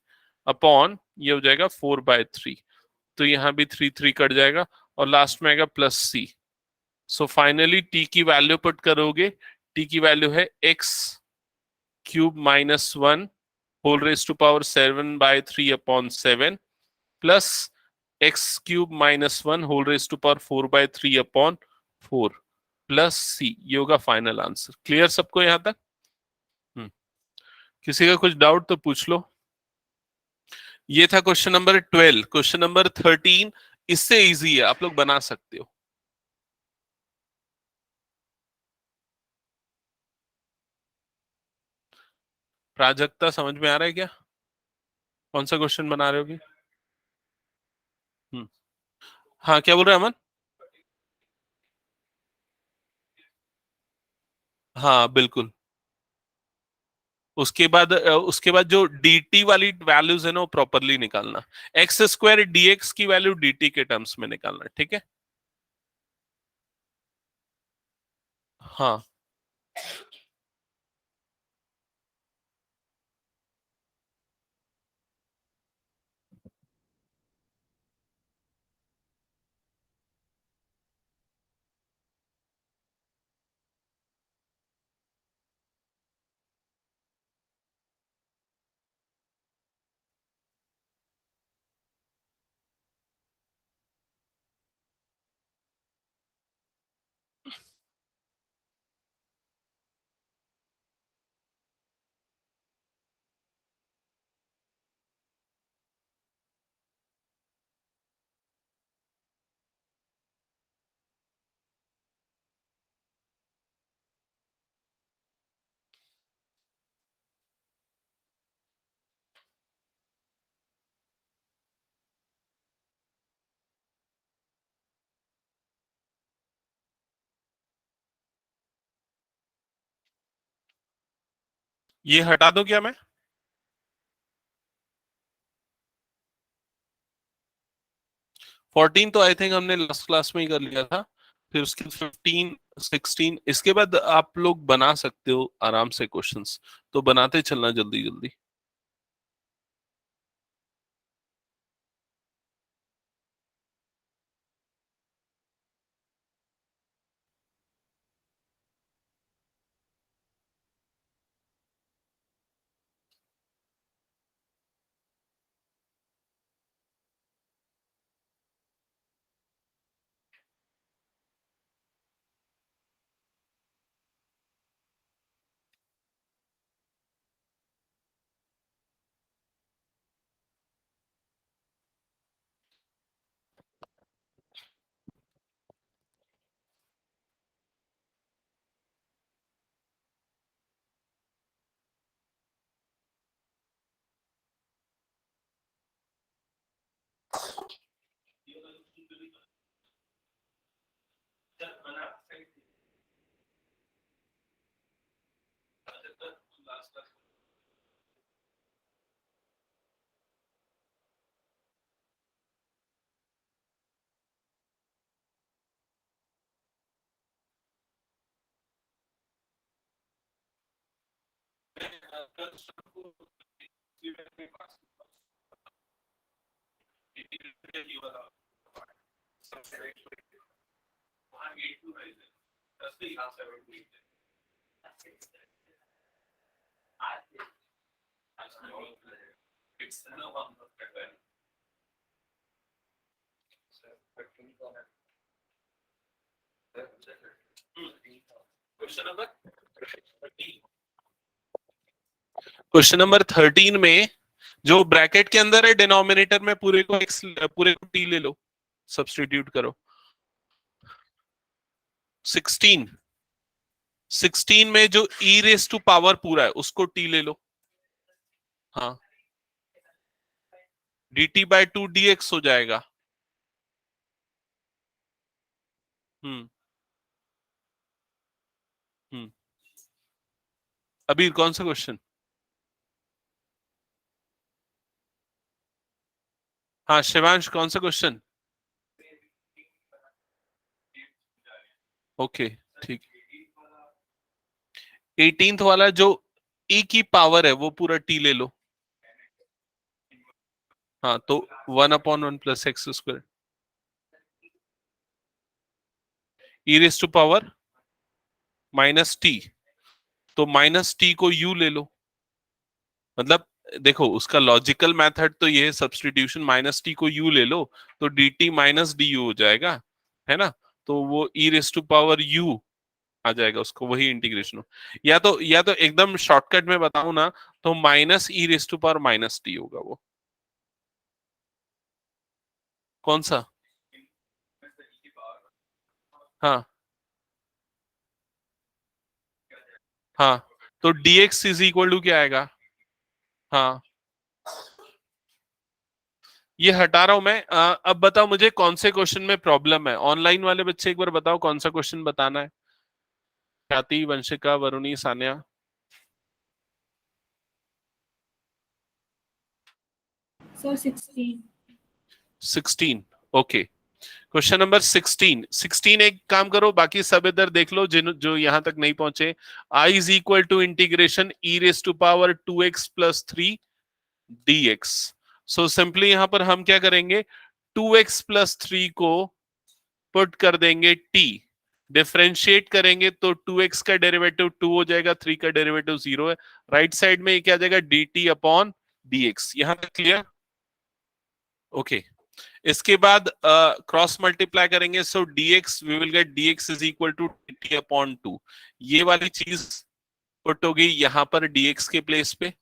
अपॉन ये हो जाएगा 4/3, तो यहां भी 3 कट जाएगा और लास्ट में आएगा plus c. So finally t की वैल्यू पुट करोगे, टी की वैल्यू है x cube minus one whole raise to power 7/3 upon 7 plus x cube minus one whole raise to power 4/3 upon 4 plus c, ये होगा फाइनल आंसर। क्लियर सबको यहां तक। किसी का कुछ डाउट तो पूछ लो। ये था क्वेश्चन नंबर 12। क्वेश्चन नंबर 13 इससे इजी है, आप लोग बना सकते हो। प्राजक्ता समझ में आ रहा है क्या, कौन सा क्वेश्चन बना रहे होगी। हाँ क्या बोल रहे हैं अमन। हाँ बिल्कुल। उसके बाद जो dt वाली वैल्यूज है ना वो प्रॉपरली निकालना, x² dx की वैल्यू dt के टर्म्स में निकालना, ठीक है। हाँ ये हटा दो क्या मैं, 14 तो आई थिंक हमने लास्ट क्लास में ही कर लिया था, फिर उसके 15 16 इसके बाद आप लोग बना सकते हो आराम से क्वेश्चंस, तो बनाते चलना जल्दी जल्दी। क्वेश्चन नंबर 13 में जो ब्रैकेट के अंदर है डिनोमिनेटर में पूरे को x पूरे को t ले लो, सब्स्टिट्यूट करो। 16 में जो e रेस टू पावर पूरा है उसको t ले लो। हाँ, dt बाय 2 dx हो जाएगा। हम्म हम्म अभी कौन सा क्वेश्चन? हाँ शिवांश, कौन सा क्वेश्चन? ओके ठीक। 18th वाला जो e की पावर है वो पूरा t ले लो। हाँ तो 1/1 plus x square e raise to power minus t, तो माइनस टी को u ले लो। मतलब देखो उसका लॉजिकल मेथड तो ये है, सब्स्टिट्यूशन, माइनस टी को u ले लो तो dt माइनस डी यू हो जाएगा, है ना। तो वो ई रेस टू पावर u आ जाएगा, उसको वही इंटीग्रेशन हो। या तो एकदम शॉर्टकट में बताऊं ना, तो minus e raise to power minus t होगा वो। कौन सा? हाँ हाँ, तो dx इज इक्वल टू क्या आएगा? हाँ, ये हटा रहा हूं मैं। अब बताओ मुझे कौन से क्वेश्चन में प्रॉब्लम है। ऑनलाइन वाले बच्चे एक बार बताओ कौन सा क्वेश्चन बताना है। Khyati, Vanshika, Varuni, Sanya. Sir, 16. 16 okay. Question number 16 एक काम करो, बाकी सब इधर देख लो जिन जो यहां तक नहीं पहुंचे। I is equal to integration e raise to power 2x plus 3 dx। So simply यहां पर हम क्या करेंगे, 2x प्लस 3 को पुट कर देंगे t, डिफरेंशिएट करेंगे तो 2x का डेरिवेटिव 2 हो जाएगा, 3 का डेरिवेटिव 0 है। राइट साइड में ये क्या आ जाएगा, dt अपॉन dx। यहां तक क्लियर? ओके। इसके बाद क्रॉस मल्टीप्लाई करेंगे, so dx we will get dx is equal to dt upon 2। ये वाली चीज पुट होगी यहां पर dx के प्लेस पे,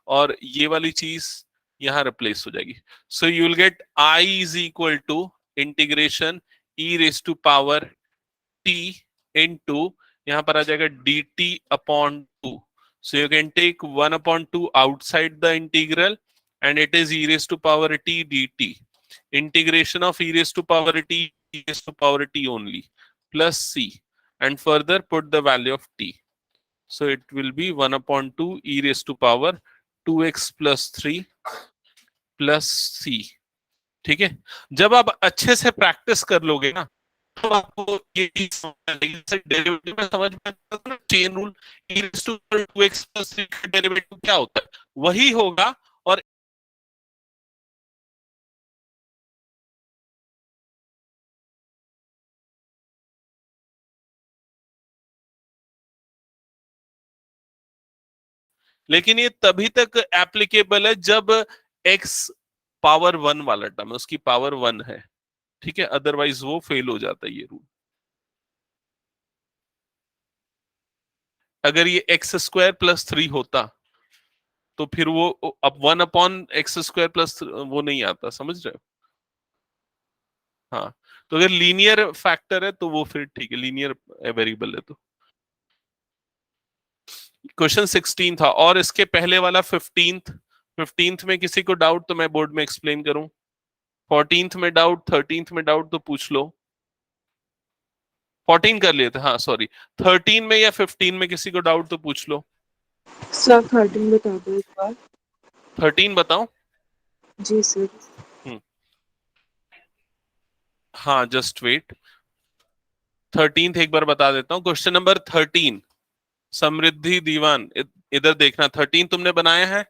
और ये वाली चीज यहां रिप्लेस हो जाएगी। So you will get I is equal to integration e raise to power t into, यहां पर आ जाएगा dt upon 2। So you can take 1 upon 2 outside the integral and it is e raised to power t dt, integration of e raised to power t, e raised to power t only, plus c, and further put the value of t. So it will be 1 upon 2 e raised to power 2x plus 3 plus c। ठीक है, जब आप अच्छे से प्रैक्टिस कर लोगे ना, तो आपको ये चीज समझ आएगी। जैसे डेरिवेटिव में समझ में आता था ना chain rule, e raised to 2x plus 3 का डेरिवेटिव क्या होता है, वही होगा। और लेकिन ये तभी तक एप्लीकेबल है जब x पावर 1 वाला टर्म है, उसकी पावर 1 है, ठीक है, अदरवाइज वो फेल हो जाता है ये रूल। अगर ये एक्स स्क्वायर प्लस 3 होता तो फिर वो अब 1/x² प्लस वो नहीं आता, समझ रहे हो? हाँ, तो अगर लीनियर फैक्टर है तो वो फिर ठीक है, लीनियर वेरिएबल है तो। क्वेश्चन 16 था, और इसके पहले वाला 15th में किसी को डाउट तो मैं बोर्ड में एक्सप्लेन करूं, 14th में डाउट, 13th में डाउट तो पूछ लो। 14 कर लिए थे, हाँ सॉरी, 13 में या 15 में किसी को डाउट तो पूछ लो। सर 13 बता दो एक बार। 13 बताओ। जी सर। हाँ जस्ट वेट, 13th एक बार बता देता हूँ। क्वेश्चन नंबर 13, समृद्धि दीवान, इधर देखना, 13 तुमने बनाया है,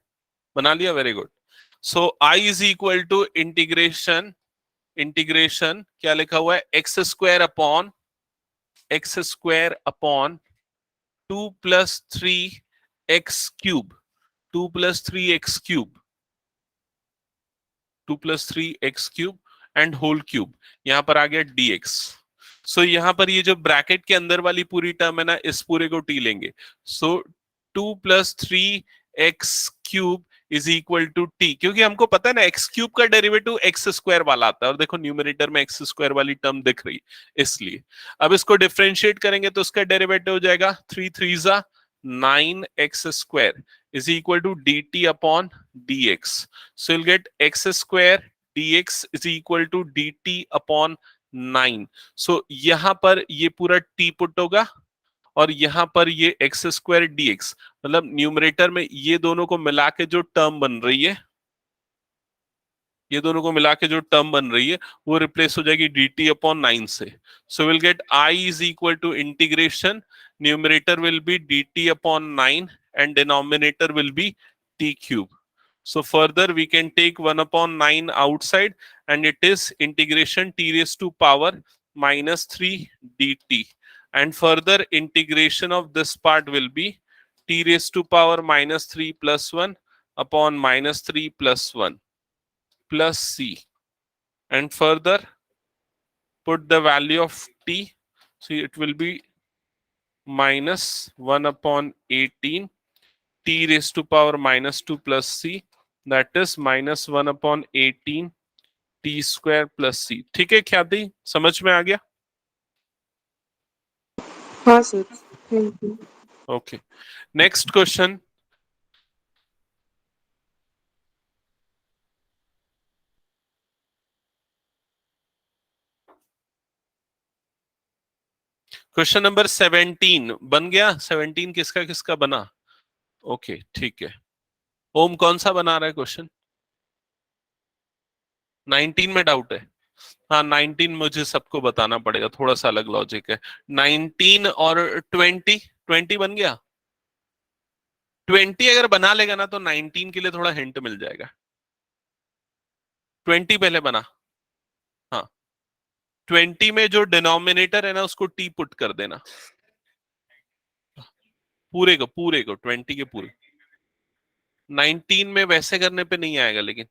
बना लिया, very good. So I is equal to integration, integration क्या लिखा हुआ है, x² upon 2 + 3x³ 2 + 3x³ 2 + 3x³ and whole cube, यहां पर आ गया dx। सो यहां पर ये जो ब्रैकेट के अंदर वाली पूरी टर्म है ना, इस पूरे को टी लेंगे। So 2 + 3x³ is equal to t, क्योंकि हमको पता है ना x³ का डेरिवेटिव x² वाला आता है, और देखो न्यूमरेटर में x² वाली टर्म दिख रही, इसलिए अब इसको डिफरेंशिएट करेंगे तो इसका डेरिवेटिव हो जाएगा 3 3 जा 9x² is equal to dt upon dx. So you'll get x² dx is equal to dt upon 9. So यहां पर ये पूरा t पुट होगा, और यहां पर ये x² dx, मतलब न्यूमरेटर में ये दोनों को मिला के जो टर्म बन रही है, ये दोनों को मिला के जो टर्म बन रही है वो रिप्लेस हो जाएगी dt अपॉन 9 से। So will get I is equal to integration, numerator will be dt upon 9 and denominator will be t cube. So further we can take 1/9 outside and it is integration t raised to power -3 dt, and further integration of this part will be t raised to power -3 plus 1 upon -3 plus 1 plus c, and further put the value of t, so it will be -1/18 t raised to power -2 plus c, that is -1/18 t square plus c। ठीक है ख्याति, समझ में आ गया? हाँ sir, thank you. Okay, next question. Question number 17 बन गया, 17 किसका किसका बना? ओके ठीक है, ओम कौन सा बना रहा है क्वेश्चन? 19 में डाउट है? हाँ 19 मुझे सबको बताना पड़ेगा, थोड़ा सा अलग लॉजिक है। 19 और 20 बन गया। 20 अगर बना लेगा ना तो 19 के लिए थोड़ा हिंट मिल जाएगा। 20 पहले बना, हाँ 20 में जो डिनोमिनेटर है ना उसको टी पुट कर देना, पूरे को 20 के पूरे। 19 में वैसे करने पे नहीं आएगा लेकिन,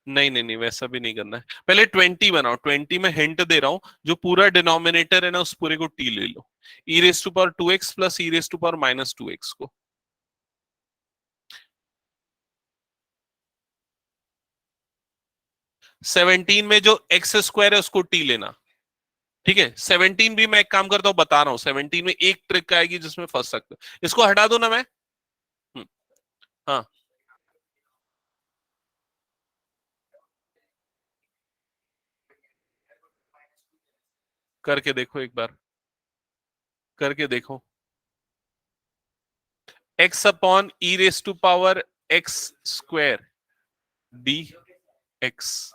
नहीं नहीं नहीं वैसा भी नहीं करना है, पहले 20 बनाओ, 20 में हिंट दे रहा हूं, जो पूरा डिनोमिनेटर है ना उस पूरे को टी ले लो, e raised to power 2x plus e raised to power -2x को। सेवनटीन में जो x² है उसको टी लेना, ठीक है। 17 भी मैं एक काम करता हूं, बता रहा हूं, 17 में एक ट्रिक आएगी जिसमें फंस सकते हो, इसको हटा दो ना मैं। हाँ करके देखो एक बार, करके देखो, x upon e raise to power x² dx,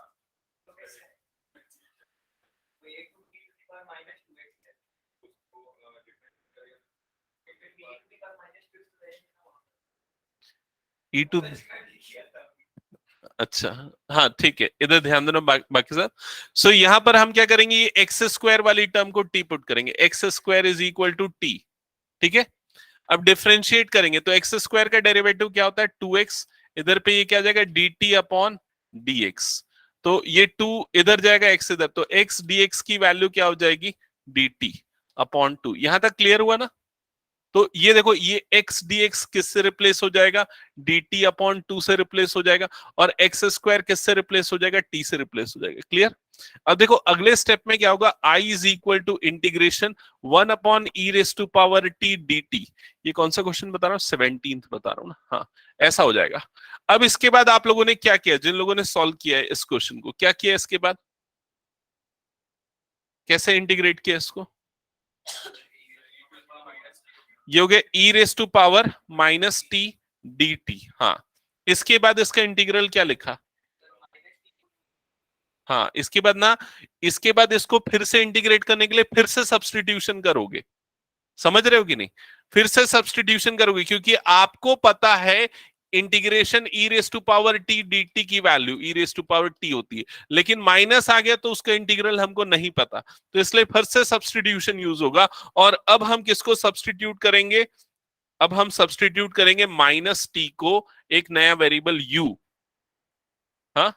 e two, अच्छा, हाँ ठीक है, इधर ध्यान देना बाकी सब। सो यहाँ पर हम क्या करेंगे, ये एक्स स्क्वायर वाली टर्म को टी पुट करेंगे, x square is equal to t, ठीक है। अब डिफरेंशिएट करेंगे तो एक्स स्क्वायर का डेरिवेटिव क्या होता है 2x, इधर पे ये क्या आ जाएगा dt अपॉन dx, तो ये 2 इधर जाएगा x इधर, तो x dx की वैल्यू क्या हो जाएगी dt अपॉन 2। यहां तक क्लियर हुआ ना? तो ये देखो, ये x dx किससे रिप्लेस हो जाएगा, dt अपॉन 2 से रिप्लेस हो जाएगा, और एक्स स्क्वायर किससे रिप्लेस हो जाएगा, t से रिप्लेस हो जाएगा। क्लियर? अब देखो अगले स्टेप में क्या होगा, I is equal to integration 1 upon e raise to power t d t. ये कौन सा क्वेश्चन बता रहा हूँ, 17th बता रहा हूँ ना, हाँ ऐसा हो जाएगा। अब इसके बाद आप लोगों ने क्या किया, जिन लोगों ने सॉल्व किया है इस क्वेश्चन को, क्या किया इसके बाद, कैसे इंटीग्रेट किया इसको, ये हो गया e raise to power minus t d t. हाँ, इसके बाद इसका इंटीग्रल क्या लिखा, हाँ इसके बाद ना, इसके बाद इसको फिर से इंटीग्रेट करने के लिए फिर से सब्स्टिट्यूशन करोगे, समझ रहे हो कि नहीं, फिर से सब्स्टिट्यूशन करोगे, क्योंकि आपको पता है integration e raise to power t d t की value e raise to power t होती है, लेकिन माइनस आ गया तो उसका इंटीग्रल हमको नहीं पता, तो इसलिए फिर से सब्स्टिट्यूशन यूज होगा। और अब हम किसको सब्स्टिट्यूट करेंगे, अब हम सब्स्टिट्यूट करेंगे माइनस टी को एक नया वेरिएबल यू। हाँ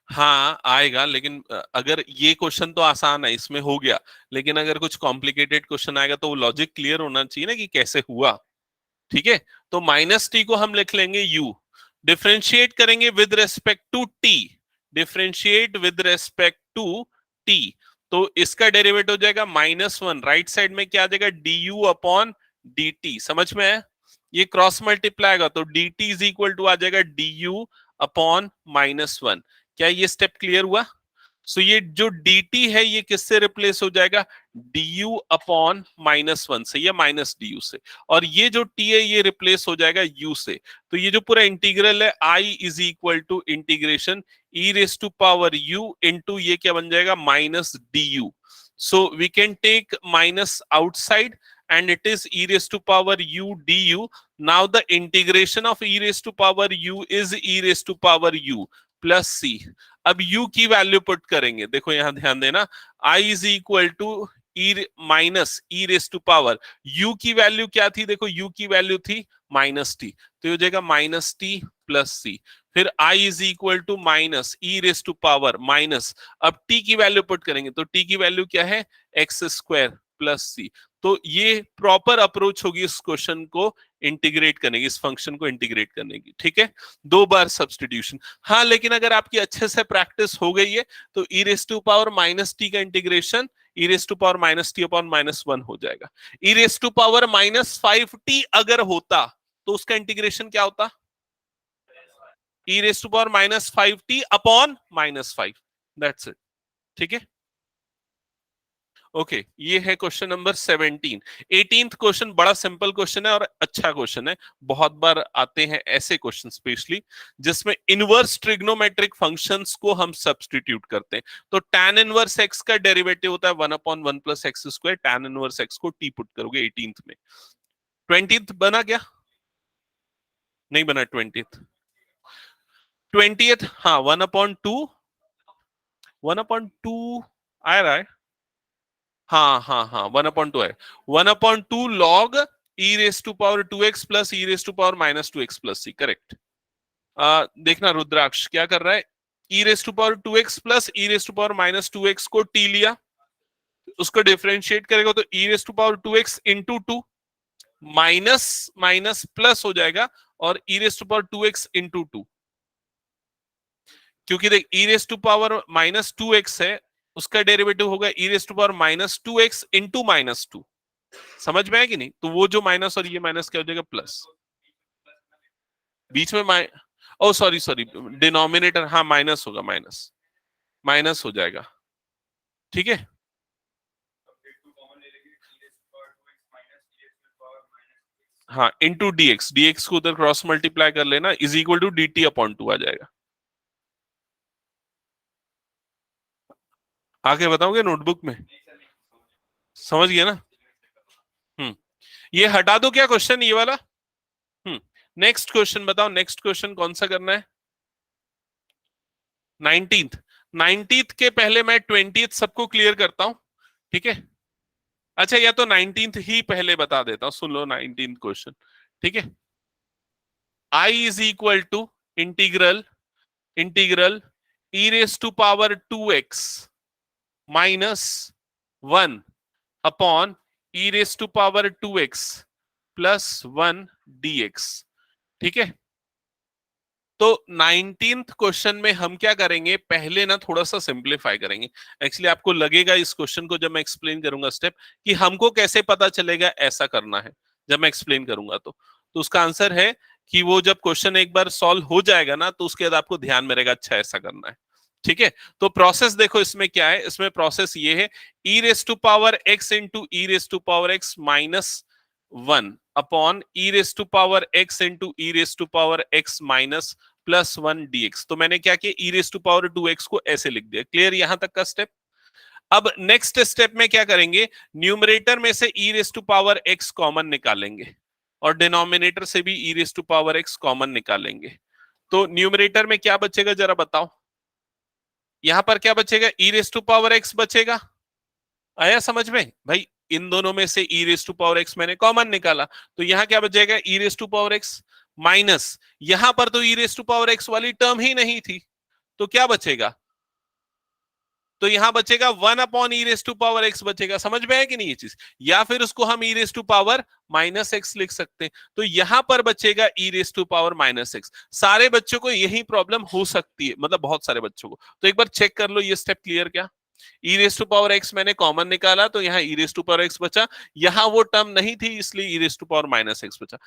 हाँ आएगा, लेकिन अगर ये क्वेश्चन तो आसान है, इसमें हो गया, लेकिन अगर कुछ कॉम्प्लिकेटेड क्वेश्चन आएगा तो वो लॉजिक क्लियर होना चाहिए ना कि कैसे हुआ। ठीक है, तो माइनस टी को हम लिख लेंगे यू, डिफरेंशिएट करेंगे with respect to t, differentiate with respect to t, तो इसका डेरिवेटिव हो जाएगा -1, राइट साइड में क्या आ जाएगा d u upon d t. समझ में है, ये क्रॉस मल्टीप्लाई आएगा तो d t is equal to आ जाएगा डी यू अपॉन -1। क्या ये स्टेप क्लियर हुआ? सो ये जो dt है ये किससे रिप्लेस हो जाएगा, du अपॉन -1 से या माइनस du से, और ये जो t है ये रिप्लेस हो जाएगा u से। तो ये जो पूरा इंटीग्रल है I is equal to integration e raise to power u into ये क्या बन जाएगा minus du। So we can take minus outside and it is e raised to power u du. Now the integration of e raised to power u is e raised to power u plus c. अब u की वैल्यू पुट करेंगे, देखो यहां ध्यान देना, i is equal to e minus e raise to power, u की वैल्यू क्या थी, देखो u की वैल्यू थी माइनस टी, तो ये हो जाएगा माइनस टी प्लस सी। फिर i is equal to minus e raise to power minus, अब t की वैल्यू पुट करेंगे तो t की वैल्यू क्या है एक्स स्क्वायर प्लस सी। तो ये प्रॉपर अप्रोच होगी इस क्वेश्चन को इंटीग्रेट करने की, इस फंक्शन को इंटीग्रेट करने की। ठीक है, 2 बार सब्स्टिट्यूशन। हाँ, लेकिन अगर आपकी अच्छे से प्रैक्टिस हो गई है तो e raise to power minus t का integration e raise to power minus t upon -1 हो जाएगा। E raise to power -5t अगर होता तो उसका इंटीग्रेशन क्या होता, e raise to power -5t upon -5, that's it. ठीक है, ओके ये है क्वेश्चन नंबर 17। 18th क्वेश्चन बड़ा सिंपल क्वेश्चन है और अच्छा क्वेश्चन है, बहुत बार आते हैं ऐसे क्वेश्चन स्पेशली जिसमें इनवर्स ट्रिग्नोमेट्रिक फंक्शंस को हम सब्स्टिट्यूट करते हैं। तो tan इनवर्स x का डेरिवेटिव होता है 1/1 + x², tan इनवर्स x को t पुट करोगे 18th में। 20th बना क्या, नहीं बना 20th हाँ 1/2 आ रहा है, हाँ हाँ हाँ 1/2 है, 1/2 log e raise to power 2x plus e raise to power -2x plus c, correct. देखना रुद्राक्ष क्या कर रहा है, e raise to power 2x plus e raise to power -2x को t लिया, उसको डिफरेंशिएट करेगा तो e raise to power 2x into 2 minus minus plus हो जाएगा और e raise to power 2x into 2, क्योंकि देख e raise to power -2x है, उसका डेरिवेटिव होगा e raise to power -2x into -2। समझ में आया कि नहीं? तो वो जो माइनस और ये माइनस क्या हो जाएगा प्लस, बीच में ओ सॉरी डिनोमिनेटर हाँ माइनस होगा, माइनस हो जाएगा। ठीक है, हाँ इंटू dx को उधर क्रॉस मल्टीप्लाई कर लेना, is equal to dt upon 2 आ जाएगा। आगे बताओगे नोटबुक में? समझ गए ना? ये हटा दो क्या क्वेश्चन ये वाला? नेक्स्ट क्वेश्चन बताओ, नेक्स्ट क्वेश्चन कौन सा करना है? 19th। 19th के पहले मैं 20th सबको क्लियर करता हूं, ठीक है? अच्छा, या तो 19th ही पहले बता देता हूं, सुन लो 19th क्वेश्चन, ठीक है? I is equal to integral integral e raise to power 2x minus 1 upon e raise to power 2x plus 1 dx, ठीक है? तो 19th क्वेश्चन में हम क्या करेंगे, पहले ना थोड़ा सा सिंप्लीफाई करेंगे। एक्चुअली आपको लगेगा इस क्वेश्चन को जब मैं एक्सप्लेन करूंगा स्टेप, कि हमको कैसे पता चलेगा ऐसा करना है, जब मैं एक्सप्लेन करूंगा तो उसका आंसर है कि वो जब क्वेश्चन एक बार सॉल्व हो जाएगा ना, तो उसके बाद आपको ध्यान में रहेगा अच्छा ऐसा करना है, ठीक है? तो प्रोसेस देखो इसमें क्या है, इसमें प्रोसेस ये है, e raise to power x into e raise to power x minus 1 upon e raise to power x into e raise to power x minus plus 1 dx। तो मैंने क्या किया, ई रेस टू पावर 2x को ऐसे लिख दिया। क्लियर यहां तक का स्टेप? अब नेक्स्ट स्टेप में क्या करेंगे, न्यूमरेटर में से e raise to power x common निकालेंगे और डिनोमिनेटर से भी e raise to power x common निकालेंगे। तो न्यूमरेटर में क्या बचेगा जरा बताओ, यहां पर क्या बचेगा, e raise to power x बचेगा। आया समझ में भाई? इन दोनों में से e raise to power x मैंने कॉमन निकाला, तो यहां क्या बचेगा, e raise to power x minus, यहां पर तो e raise to power x वाली टर्म ही नहीं थी, तो क्या बचेगा, तो यहां बचेगा 1 upon e raise to power x बचेगा। समझ में है कि नहीं ये चीज? या फिर उसको हम e raise to power minus x लिख सकते हैं। तो यहां पर बचेगा e raise to power minus x. सारे बच्चों को यही प्रॉब्लम हो सकती है, मतलब बहुत सारे बच्चों को। तो एक बार चेक कर लो ये स्टेप क्लियर क्या? E raise to power x मैंने कॉमन निकाला, तो यहाँ e raise to power x बचा, यहाँ वो टर्म नहीं थी इसलिए e raise to power minus x बचा।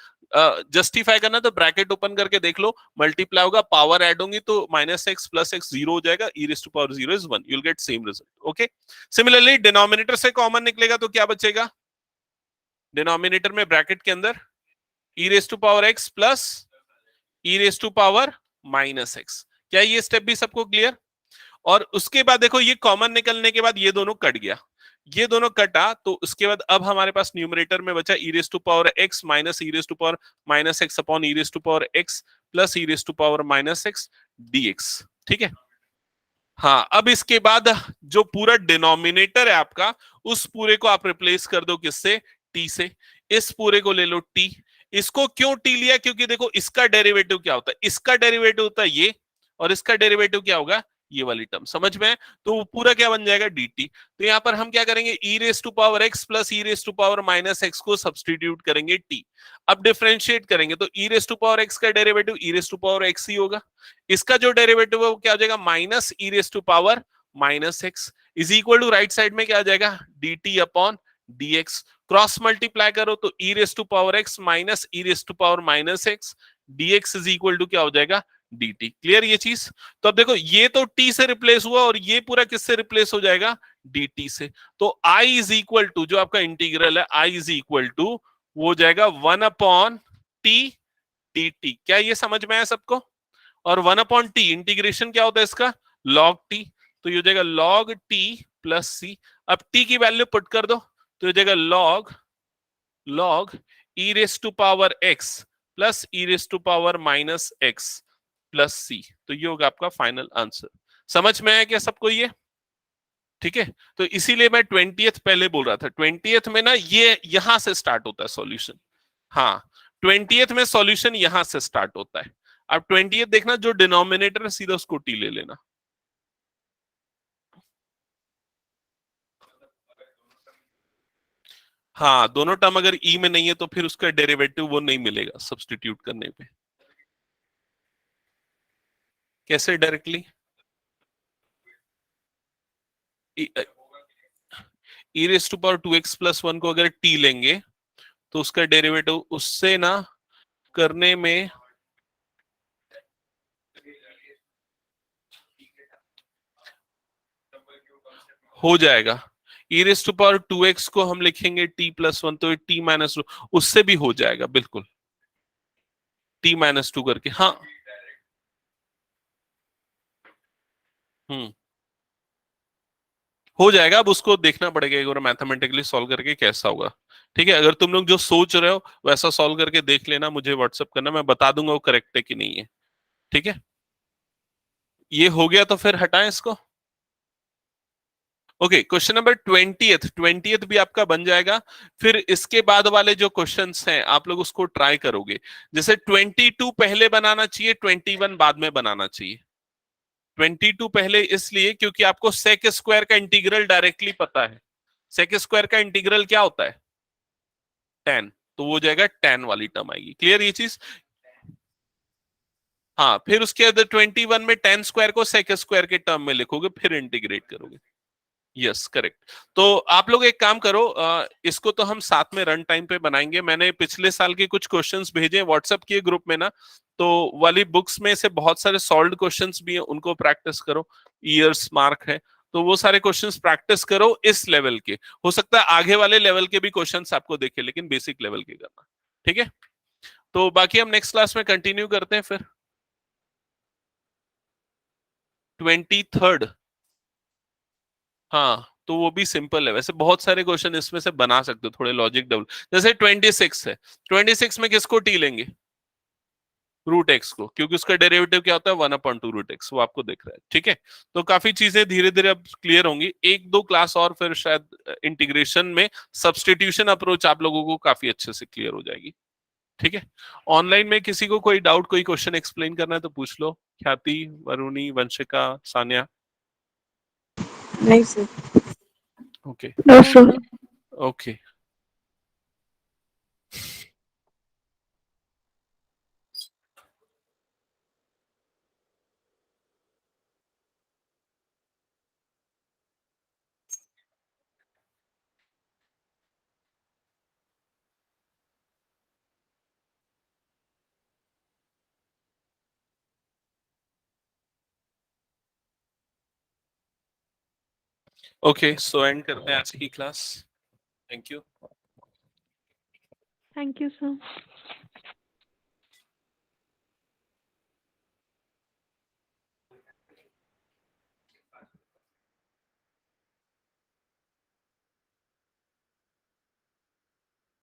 जस्टिफाई करना तो ब्रैकेट ओपन करके देख लो, मल्टीप्लाई होगा, पावर ऐड होंगी तो minus x plus x zero हो जाएगा, e raise to power zero is 1, you will get same result. Okay, similarly denominator से कॉमन निकलेगा तो क्या बचेगा, डिनोमिनेटर में ब्रैकेट के अंदर e raise to power x plus e raise to power minus x. क्या ये स्टेप भी सबको क्लियर? और उसके बाद देखो ये कॉमन निकलने के बाद ये दोनों कट गया, ये दोनों कटा, तो उसके बाद अब हमारे पास न्यूमरेटर में बचा e raise to power x minus e raise to power minus x upon e raise to power x plus e raise to power minus x d x, ठीक है? हाँ, अब इसके बाद जो पूरा डिनोमिनेटर है आपका, उस पूरे को आप रिप्लेस कर दो किससे, टी से। इस पूरे को ले लो टी। इसको क्यों टी लिया, क्योंकि देखो इसका डेरिवेटिव क्या होता है, इसका डेरिवेटिव होता है ये, और इसका डेरिवेटिव क्या होगा, ये वाली टर्म। समझ में? तो वो पूरा क्या बन जाएगा, dt। तो यहां पर हम क्या करेंगे, e raise to power x plus e raise to power minus x को सब्सटीट्यूट करेंगे t। अब डिफरेंशिएट करेंगे तो e raise to power x का derivative e raise to power x ही होगा, इसका जो डेरिवेटिव है वो क्या हो जाएगा, minus e raise to power minus x is equal to right side में क्या आ जाएगा, dt upon dx। Cross multiply करो तो e raise to power x minus e raise to power minus x dx is equal to क्या हो जाएगा, dt। क्लियर ये चीज? तो अब देखो ये तो t से रिप्लेस हुआ और ये पूरा किससे रिप्लेस हो जाएगा, dt से। तो i इज इक्वल टू, जो आपका इंटीग्रल है i इज इक्वल टू वो हो जाएगा 1 अपॉन टी dt। क्या ये समझ में आया सबको? और 1 अपॉन टी इंटीग्रेशन क्या होता है इसका, log t। तो ये हो जाएगा log t प्लस सी। अब t की वैल्यू पुट कर दो तो ये हो जाएगा log e raise to power x plus e raise to power minus x plus c. तो ये होगा आपका फाइनल आंसर। समझ में आया क्या सबको ये? ठीक है, तो इसीलिए मैं 20th पहले बोल रहा था, 20th में ना ये यहां से स्टार्ट होता है सॉल्यूशन। हाँ, 20th में सॉल्यूशन यहां से स्टार्ट होता है। अब 20th देखना, जो डिनोमिनेटर है सीधा उसको टी ले लेना। हाँ, दोनों टर्म अगर ई में नहीं है तो फिर उसका डेरिवेटिव वो नहीं मिलेगा सब्सटीट्यूट करने पे। कैसे directly, e raise to power 2x plus 1 को अगर टी लेंगे तो उसका डेरिवेटिव उससे ना करने में हो जाएगा। E raise to power 2x को हम लिखेंगे t प्लस 1 तो t माइनस 2, उससे भी हो जाएगा बिल्कुल, t माइनस 2 करके। हाँ, हम्म, हो जाएगा, अब उसको देखना पड़ेगा एक बार मैथमेटिकली सॉल्व करके कैसा होगा। ठीक है, अगर तुम लोग जो सोच रहे हो वैसा सॉल्व करके देख लेना, मुझे व्हाट्सअप करना, मैं बता दूंगा वो करेक्ट है कि नहीं है। ठीक है, ये हो गया तो फिर हटाएं इसको। ओके, क्वेश्चन नंबर 20th भी आपका बन जाएगा। फिर इसके बाद वाले जो क्वेश्चंस हैं आप लोग उसको ट्राई करोगे। जैसे 22 पहले बनाना चाहिए, 21 बाद में बनाना चाहिए। 22 पहले इसलिए क्योंकि आपको सेक स्क्वायर का इंटीग्रल डायरेक्टली पता है। सेक स्क्वायर का इंटीग्रल क्या होता है? 10। तो वो हो जाएगा 10 वाली टर्म आएगी। क्लियर ये चीज? हाँ, फिर उसके अंदर 21 में 10 स्क्वायर को सेक स्क्वायर के टर्म में लिखोगे, फिर इंटीग्रेट करोगे। Yes, correct. तो आप लोग एक काम करो, इसको तो हम साथ में रन टाइम पे बनाएंगे। मैंने पिछले साल के कुछ क्वेश्चंस भेजे व्हाट्सएप के ग्रुप में ना, तो वाली बुक्स में से बहुत सारे सॉल्व्ड क्वेश्चंस भी हैं, उनको प्रैक्टिस करो। ईयर्स मार्क है, तो वो सारे क्वेश्चंस प्रैक्टिस करो इस लेवल के। हो सकता है आगे वाले लेवल के भी क्वेश्चंस आपको देखे, लेकिन बेसिक लेवल के करना। ठीक है, तो बाकी हम नेक्स्ट क्लास में कंटिन्यू करते हैं फिर। 23rd, हाँ, तो वो भी सिंपल है। वैसे बहुत सारे क्वेश्चन इसमें से बना सकते हो, थोड़े लॉजिक डेवलप। जैसे 26 है, 26 में किसको टी लेंगे? रूट एक्स को, क्योंकि उसका डेरिवेटिव क्या होता है? 1/2 रूट एक्स, वो आपको दिख रहा है। ठीक है, तो काफी चीजें धीरे धीरे अब क्लियर होंगी। एक दो क्लास और फिर शायद इंटीग्रेशन में सब्सटीट्यूशन अप्रोच आप लोगों को काफी अच्छे से क्लियर हो जाएगी। ठीक है, ऑनलाइन में किसी को कोई डाउट, कोई क्वेश्चन एक्सप्लेन करना है तो पूछ लो। ख्याति, वरुणी, वंशिका, सान्या। नहीं sir. Okay No, sir. Okay. Okay, so and करते हैं आज की class. Thank you. Thank you, sir.